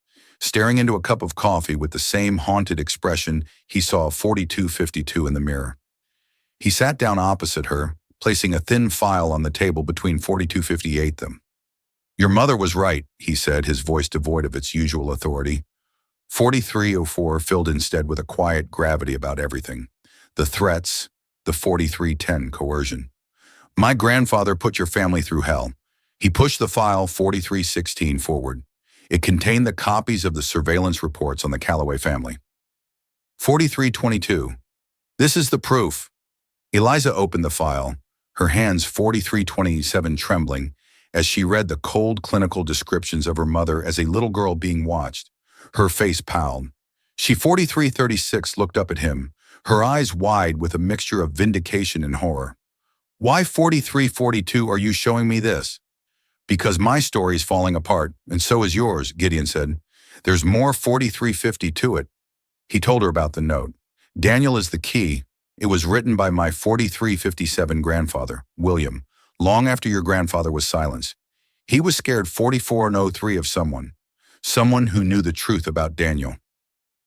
Speaker 1: staring into a cup of coffee with the same haunted expression he saw 4252 in the mirror. He sat down opposite her, placing a thin file on the table between 4258 them. Your mother was right, he said, his voice devoid of its usual authority. 4304 filled instead with a quiet gravity about everything. The threats, the 4310 coercion. My grandfather put your family through hell. He pushed the file 4316 forward. It contained the copies of the surveillance reports on the Calloway family. 4322. This is the proof. Eliza opened the file, her hands 4327 trembling, as she read the cold clinical descriptions of her mother as a little girl being watched. Her face palled. She 4336 looked up at him, her eyes wide with a mixture of vindication and horror. Why 4342 are you showing me this? Because my story's falling apart, and so is yours, Gideon said. There's more 4350 to it. He told her about the note. Daniel is the key. It was written by my 4357 grandfather, William, long after your grandfather was silenced. He was scared 4403 of someone who knew the truth about Daniel.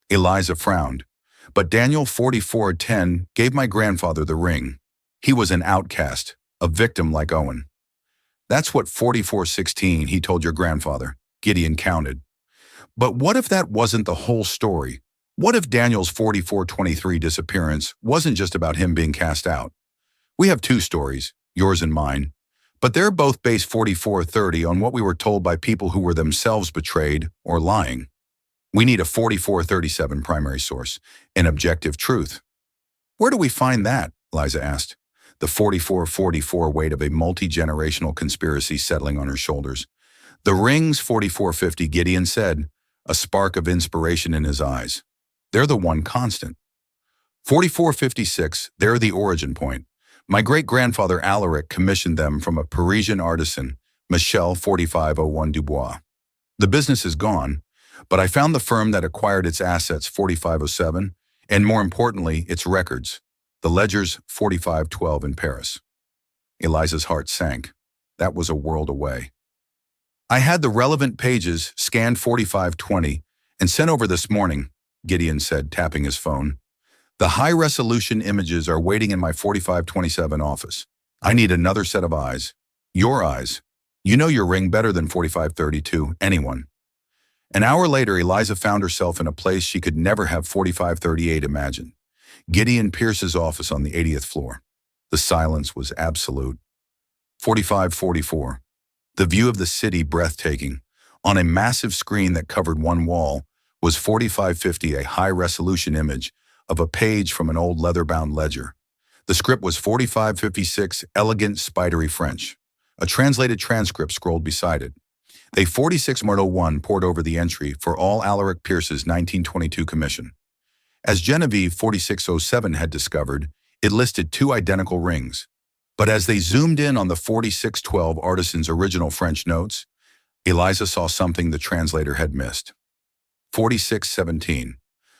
Speaker 1: Eliza frowned. But Daniel 4410 gave my grandfather the ring. He was an outcast, a victim like Owen. That's what 4416 he told your grandfather, Gideon counted. But what if that wasn't the whole story? What if Daniel's 4423 disappearance wasn't just about him being cast out? We have two stories, yours and mine, but they're both based 4430 on what we were told by people who were themselves betrayed or lying. We need a 4437 primary source, an objective truth. Where do we find that? Liza asked, the 4444 weight of a multi-generational conspiracy settling on her shoulders. The ring's 4450, Gideon said, a spark of inspiration in his eyes. They're the one constant. 4456, they're the origin point. My great-grandfather Alaric commissioned them from a Parisian artisan, Michel 4501 Dubois. The business is gone, but I found the firm that acquired its assets 4507, and more importantly, its records, the ledgers 4512 in Paris. Eliza's heart sank. That was a world away. I had the relevant pages scanned 4520 and sent over this morning, Gideon said, tapping his phone. The high-resolution images are waiting in my 4527 office. I need another set of eyes. Your eyes. You know your ring better than 4532, anyone. An hour later, Eliza found herself in a place she could never have 4538 imagined. Gideon Pierce's office on the 80th floor. The silence was absolute. 4544. The view of the city breathtaking. On a massive screen that covered one wall was 4550, a high-resolution image of a page from an old leather-bound ledger. The script was 4556, elegant, spidery French. A translated transcript scrolled beside it. A 4601 poured over the entry for all Alaric Pierce's 1922 commission. As Genevieve 4607 had discovered, it listed two identical rings. But as they zoomed in on the 4612 artisan's original French notes, Eliza saw something the translator had missed. 4617.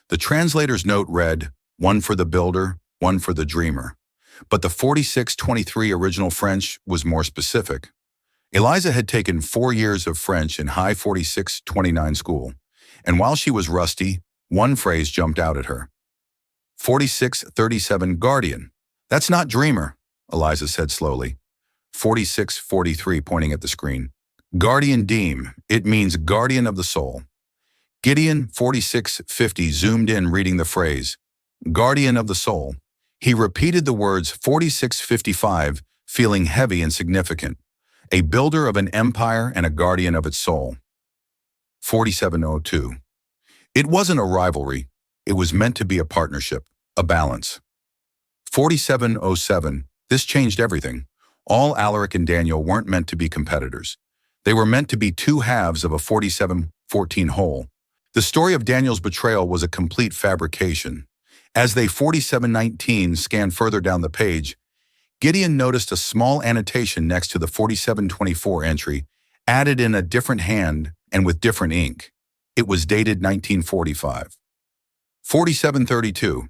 Speaker 1: The translator's note read, one for the builder, one for the dreamer. But the 4623 original French was more specific. Eliza had taken 4 years of French in high 4629 school, and while she was rusty, one phrase jumped out at her. 4637 guardian. That's not dreamer, Eliza said slowly. 4643 pointing at the screen. Guardian Deem. It means guardian of the soul. Gideon 4650 zoomed in reading the phrase, guardian of the soul. He repeated the words 4655, feeling heavy and significant. A builder of an empire and a guardian of its soul. 4702. It wasn't a rivalry. It was meant to be a partnership, a balance. 4707. This changed everything. All Alaric and Daniel weren't meant to be competitors. They were meant to be two halves of a 4714 whole. The story of Daniel's betrayal was a complete fabrication. As they 4719 scanned further down the page, Gideon noticed a small annotation next to the 4724 entry, added in a different hand and with different ink. It was dated 1945. 4732.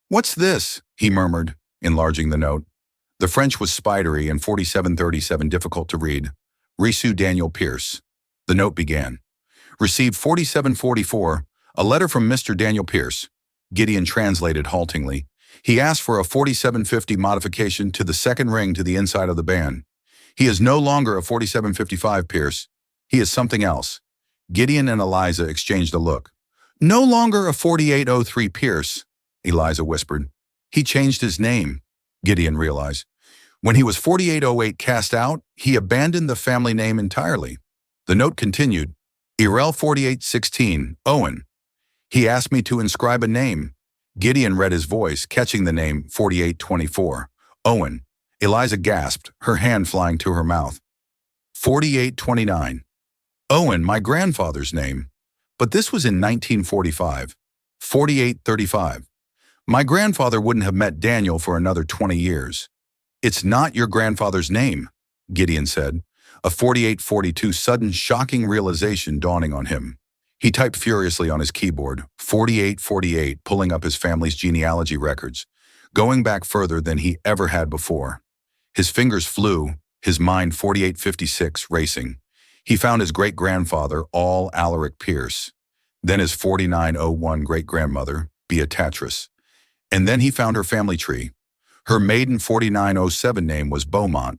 Speaker 1: What's this? He murmured, enlarging the note. The French was spidery and 4737 difficult to read. Risu Daniel Pierce. The note began. Received 4744, a letter from Mr. Daniel Pierce. Gideon translated haltingly. He asked for a 4750 modification to the second ring to the inside of the band. He is no longer a 4755 Pierce. He is something else. Gideon and Eliza exchanged a look. No longer a 4803 Pierce, Eliza whispered. He changed his name, Gideon realized. When he was 4808 cast out, he abandoned the family name entirely. The note continued. Irel 4816, Owen. He asked me to inscribe a name. Gideon read his voice, catching the name 4824. Owen. Eliza gasped, her hand flying to her mouth. 4829. Owen, my grandfather's name. But this was in 1945. 4835. My grandfather wouldn't have met Daniel for another 20 years. It's not your grandfather's name, Gideon said, a 4842 sudden shocking realization dawning on him. He typed furiously on his keyboard, 4848, pulling up his family's genealogy records, going back further than he ever had before. His fingers flew, his mind 4856 racing. He found his great-grandfather, all Alaric Pierce, then his 4901 great-grandmother, Beatrice, and then he found her family tree. Her maiden 4907 name was Beaumont,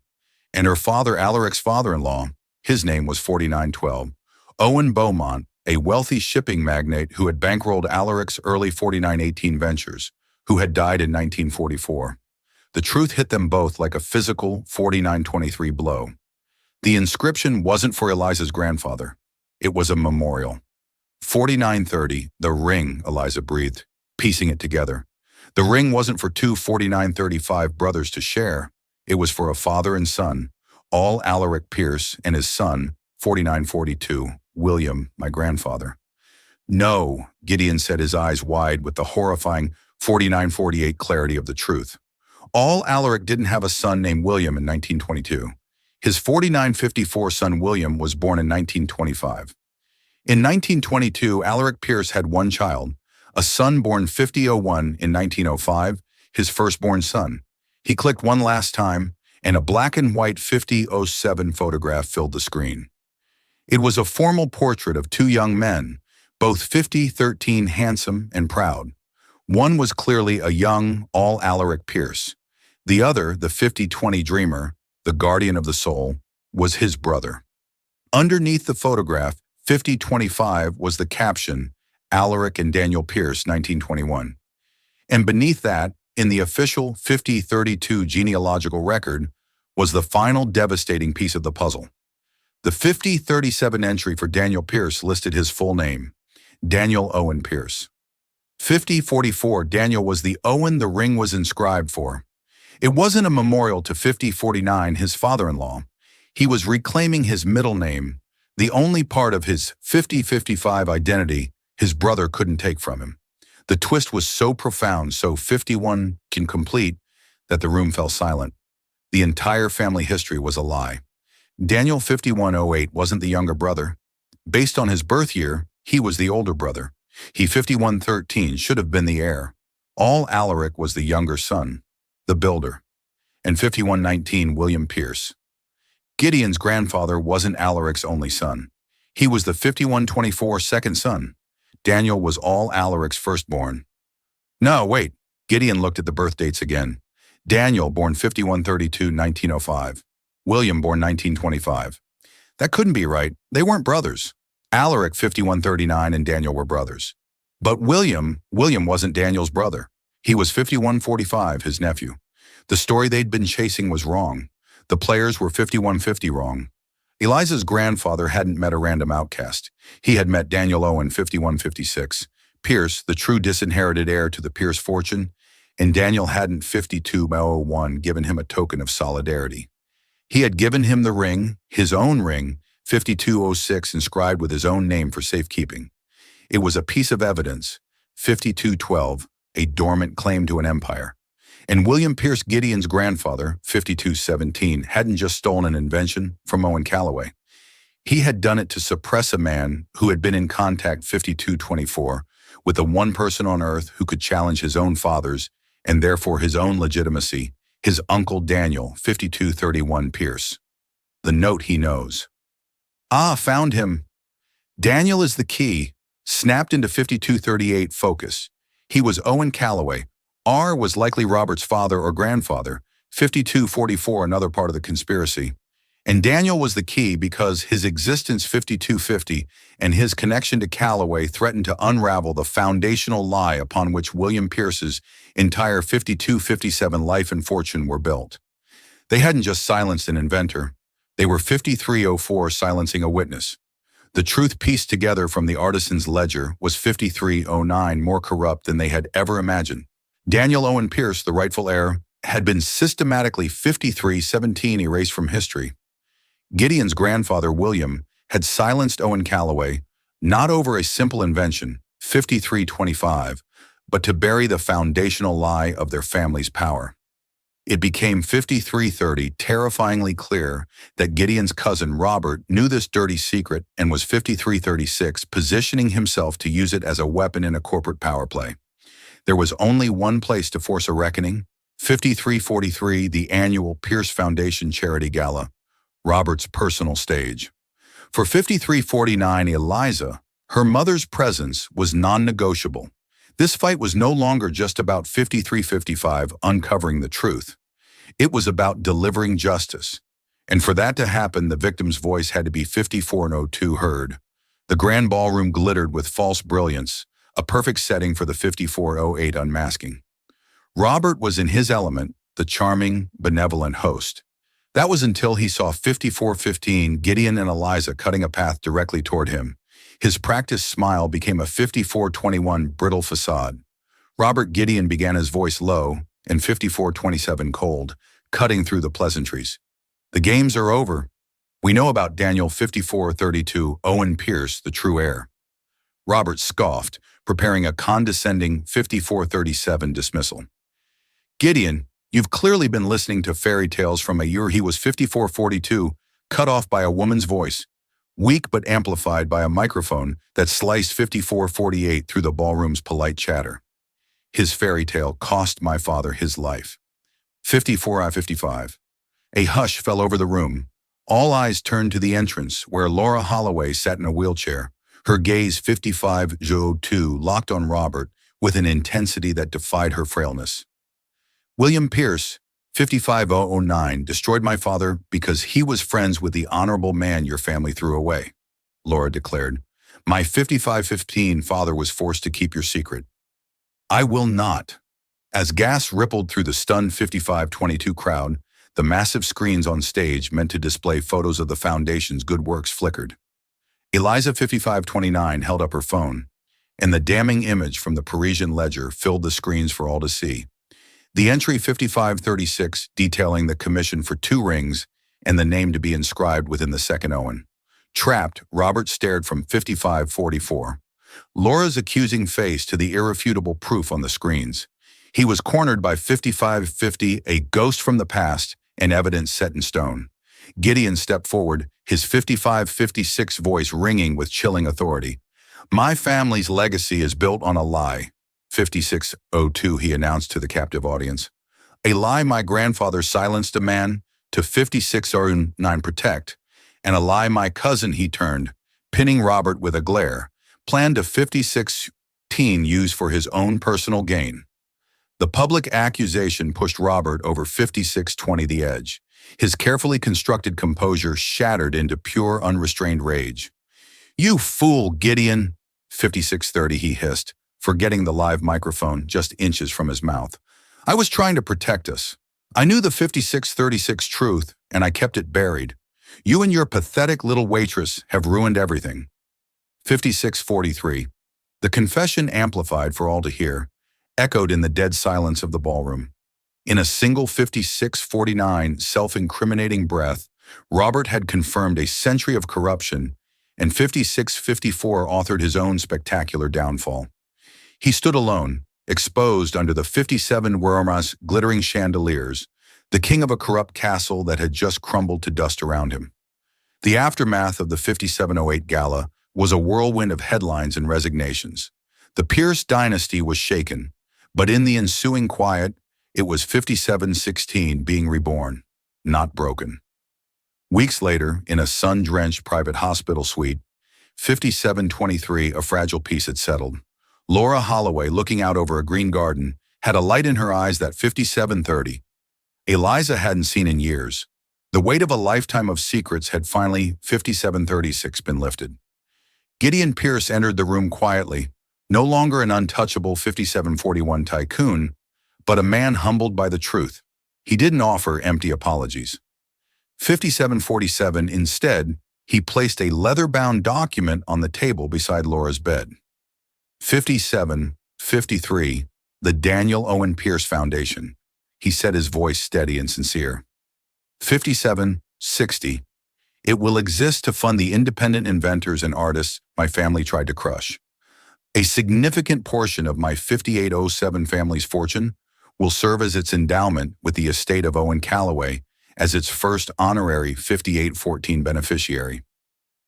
Speaker 1: and her father Alaric's father-in-law, his name was 4912. Owen Beaumont, a wealthy shipping magnate who had bankrolled Alaric's early 4918 ventures, who had died in 1944. The truth hit them both like a physical 4923 blow. The inscription wasn't for Eliza's grandfather. It was a memorial. 4930, the ring, Eliza breathed, piecing it together. The ring wasn't for two 4935 brothers to share. It was for a father and son, all Alaric Pierce and his son, 4942, William, my grandfather. No, Gideon said, his eyes wide with the horrifying 4948 clarity of the truth. All Alaric didn't have a son named William in 1922. His 4954 son William was born in 1925. In 1922, Alaric Pierce had one child, a son born 5001 in 1905, his firstborn son. He clicked one last time, and a black and white 5007 photograph filled the screen. It was a formal portrait of two young men, both 5013 handsome and proud. One was clearly a young, all Alaric Pierce. The other, the 5020 dreamer, the guardian of the soul, was his brother. Underneath the photograph, 5025 was the caption, Alaric and Daniel Pierce, 1921. And beneath that, in the official 5032 genealogical record, was the final devastating piece of the puzzle. The 5037 entry for Daniel Pierce listed his full name, Daniel Owen Pierce. 5044, Daniel was the Owen the ring was inscribed for. It wasn't a memorial to 5049, his father-in-law. He was reclaiming his middle name, the only part of his 5055 identity his brother couldn't take from him. The twist was so profound, so 51 can complete, that the room fell silent. The entire family history was a lie. Daniel 5108 wasn't the younger brother. Based on his birth year, he was the older brother. He 5113 should have been the heir. All Alaric was the younger son, the builder. And 5119 William Pierce. Gideon's grandfather wasn't Alaric's only son. He was the 5124 second son. Daniel was all Alaric's firstborn. No, wait. Gideon looked at the birth dates again. Daniel, born 5132, 1905. William, born 1925. That couldn't be right. They weren't brothers. Alaric, 5139, and Daniel were brothers. But William wasn't Daniel's brother. He was 5145, his nephew. The story they'd been chasing was wrong. The players were 5150 wrong. Eliza's grandfather hadn't met a random outcast. He had met Daniel Owen, 5156, Pierce, the true disinherited heir to the Pierce fortune, and Daniel hadn't 5201 given him a token of solidarity. He had given him the ring, his own ring, 5206, inscribed with his own name for safekeeping. It was a piece of evidence, 5212, a dormant claim to an empire. And William Pierce, Gideon's grandfather, 5217, hadn't just stolen an invention from Owen Callaway. He had done it to suppress a man who had been in contact 5224 with the one person on earth who could challenge his own father's and therefore his own legitimacy, his uncle Daniel, 5231 Pierce. The note he knows. Ah, found him. Daniel is the key, snapped into 5238 focus. He was Owen Callaway. R was likely Robert's father or grandfather, 5244 another part of the conspiracy. And Daniel was the key because his existence 5250 and his connection to Callaway threatened to unravel the foundational lie upon which William Pierce's entire 5257 life and fortune were built. They hadn't just silenced an inventor. They were 5304 silencing a witness. The truth pieced together from the artisan's ledger was 5309 more corrupt than they had ever imagined. Daniel Owen Pierce, the rightful heir, had been systematically 5317 erased from history. Gideon's grandfather, William, had silenced Owen Callaway, not over a simple invention, 5325, but to bury the foundational lie of their family's power. It became 5330 terrifyingly clear that Gideon's cousin Robert knew this dirty secret and was 5336 positioning himself to use it as a weapon in a corporate power play. There was only one place to force a reckoning, 5343, the annual Pierce Foundation Charity Gala, Robert's personal stage. For 5349, Eliza, her mother's presence was non-negotiable. This fight was no longer just about 5355 uncovering the truth. It was about delivering justice. And for that to happen, the victim's voice had to be 5402 heard. The grand ballroom glittered with false brilliance, a perfect setting for the 5408 unmasking. Robert was in his element, the charming, benevolent host. That was until he saw 5415 Gideon and Eliza cutting a path directly toward him. His practiced smile became a 5421 brittle facade. Robert Gideon began his voice low and 5427 cold, cutting through the pleasantries. The games are over. We know about Daniel 5432 Owen Pierce, the true heir. Robert scoffed, preparing a condescending 5437 dismissal. Gideon, you've clearly been listening to fairy tales from a year he was 5442, cut off by a woman's voice, weak but amplified by a microphone that sliced 5448 through the ballroom's polite chatter. His fairy tale cost my father his life. 54I-55. A hush fell over the room. All eyes turned to the entrance, where Laura Holloway sat in a wheelchair, her gaze 5502 locked on Robert with an intensity that defied her frailness. William Pierce, 55009, destroyed my father because he was friends with the honorable man your family threw away, Laura declared. My 5515 father was forced to keep your secret. I will not. As gas rippled through the stunned 5522 crowd, the massive screens on stage meant to display photos of the Foundation's good works flickered. Eliza 5529 held up her phone, and the damning image from the Parisian Ledger filled the screens for all to see. The entry 5536 detailing the commission for 2 rings and the name to be inscribed within the second Owen. Trapped, Robert stared from 5544. Laura's accusing face to the irrefutable proof on the screens. He was cornered by 5550, a ghost from the past, and evidence set in stone. Gideon stepped forward, his 5556 voice ringing with chilling authority. My family's legacy is built on a lie, 5602, he announced to the captive audience. A lie my grandfather silenced a man to 5609 protect, and a lie my cousin he turned, pinning Robert with a glare, planned to 5610 use for his own personal gain. The public accusation pushed Robert over 5620 the edge. His carefully constructed composure shattered into pure, unrestrained rage. You fool, Gideon, 5630 he hissed, forgetting the live microphone just inches from his mouth. I was trying to protect us. I knew the 5636 truth, and I kept it buried. You and your pathetic little waitress have ruined everything. 5643. The confession, amplified for all to hear, echoed in the dead silence of the ballroom. In a single 5649 self-incriminating breath, Robert had confirmed a century of corruption, and 5654 authored his own spectacular downfall. He stood alone, exposed under the 57 Wormas glittering chandeliers, the king of a corrupt castle that had just crumbled to dust around him. The aftermath of the 5708 gala was a whirlwind of headlines and resignations. The Pierce dynasty was shaken, but in the ensuing quiet, it was 5716 being reborn, not broken. Weeks later, in a sun-drenched private hospital suite, 5723, a fragile peace had settled. Laura Holloway, looking out over a green garden, had a light in her eyes that 5730. Eliza hadn't seen in years. The weight of a lifetime of secrets had finally 5736 been lifted. Gideon Pierce entered the room quietly, no longer an untouchable 5741 tycoon, but a man humbled by the truth. He didn't offer empty apologies. 5747, instead, he placed a leather-bound document on the table beside Laura's bed. 5753, the Daniel Owen Pierce Foundation. He said, his voice steady and sincere. 5760, it will exist to fund the independent inventors and artists my family tried to crush. A significant portion of my 5807 family's fortune will serve as its endowment with the estate of Owen Calloway as its first honorary 5814 beneficiary.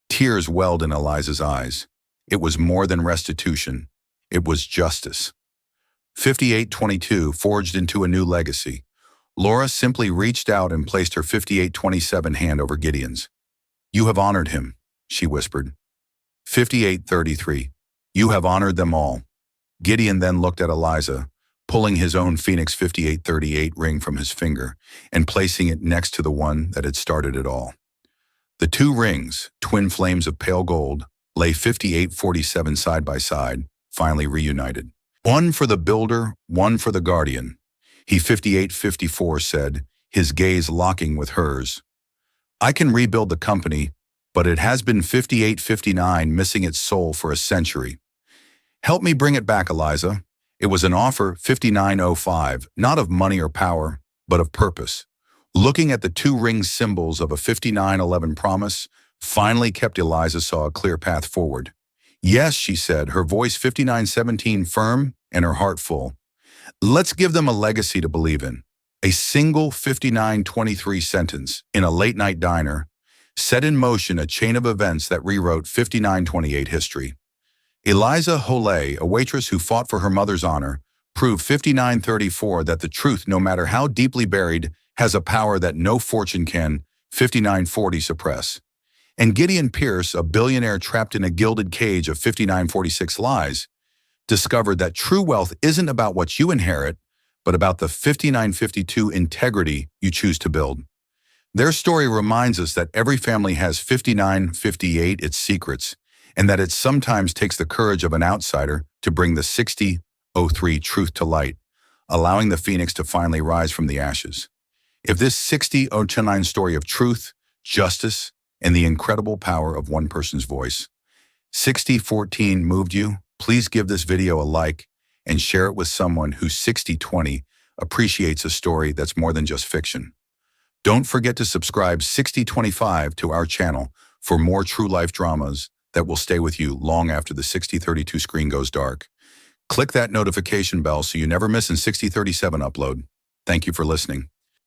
Speaker 1: Tears welled in Eliza's eyes. It was more than restitution. It was justice. 5822 forged into a new legacy. Laura simply reached out and placed her 5827 hand over Gideon's. You have honored him, she whispered. 5833. You have honored them all. Gideon then looked at Eliza, pulling his own Phoenix 5838 ring from his finger and placing it next to the one that had started it all. The 2 rings, twin flames of pale gold, lay 5847 side by side, finally reunited. One for the builder, one for the guardian. He 5854 said, his gaze locking with hers. I can rebuild the company, but it has been 5859 missing its soul for a century. Help me bring it back, Eliza. It was an offer 5905, not of money or power, but of purpose. Looking at the two ring symbols of a 5911 promise finally kept Eliza saw a clear path forward. Yes, she said, her voice 5917 firm and her heart full. Let's give them a legacy to believe in. A single 5923 sentence in a late-night diner set in motion a chain of events that rewrote 5928 history. Eliza Holay, a waitress who fought for her mother's honor, proved 5934 that the truth, no matter how deeply buried, has a power that no fortune can 5940 suppress. And Gideon Pierce, a billionaire trapped in a gilded cage of 5946 lies, discovered that true wealth isn't about what you inherit, but about the 5952 integrity you choose to build. Their story reminds us that every family has 5958 its secrets, and that it sometimes takes the courage of an outsider to bring the 6003 truth to light, allowing the phoenix to finally rise from the ashes. If this 6009 story of truth, justice, and the incredible power of one person's voice, 6014 moved you, please give this video a like and share it with someone who 6020 appreciates a story that's more than just fiction. Don't forget to subscribe 6025 to our channel for more true life dramas that will stay with you long after the 6032 screen goes dark. Click that notification bell so you never miss a 6037 upload. Thank you for listening.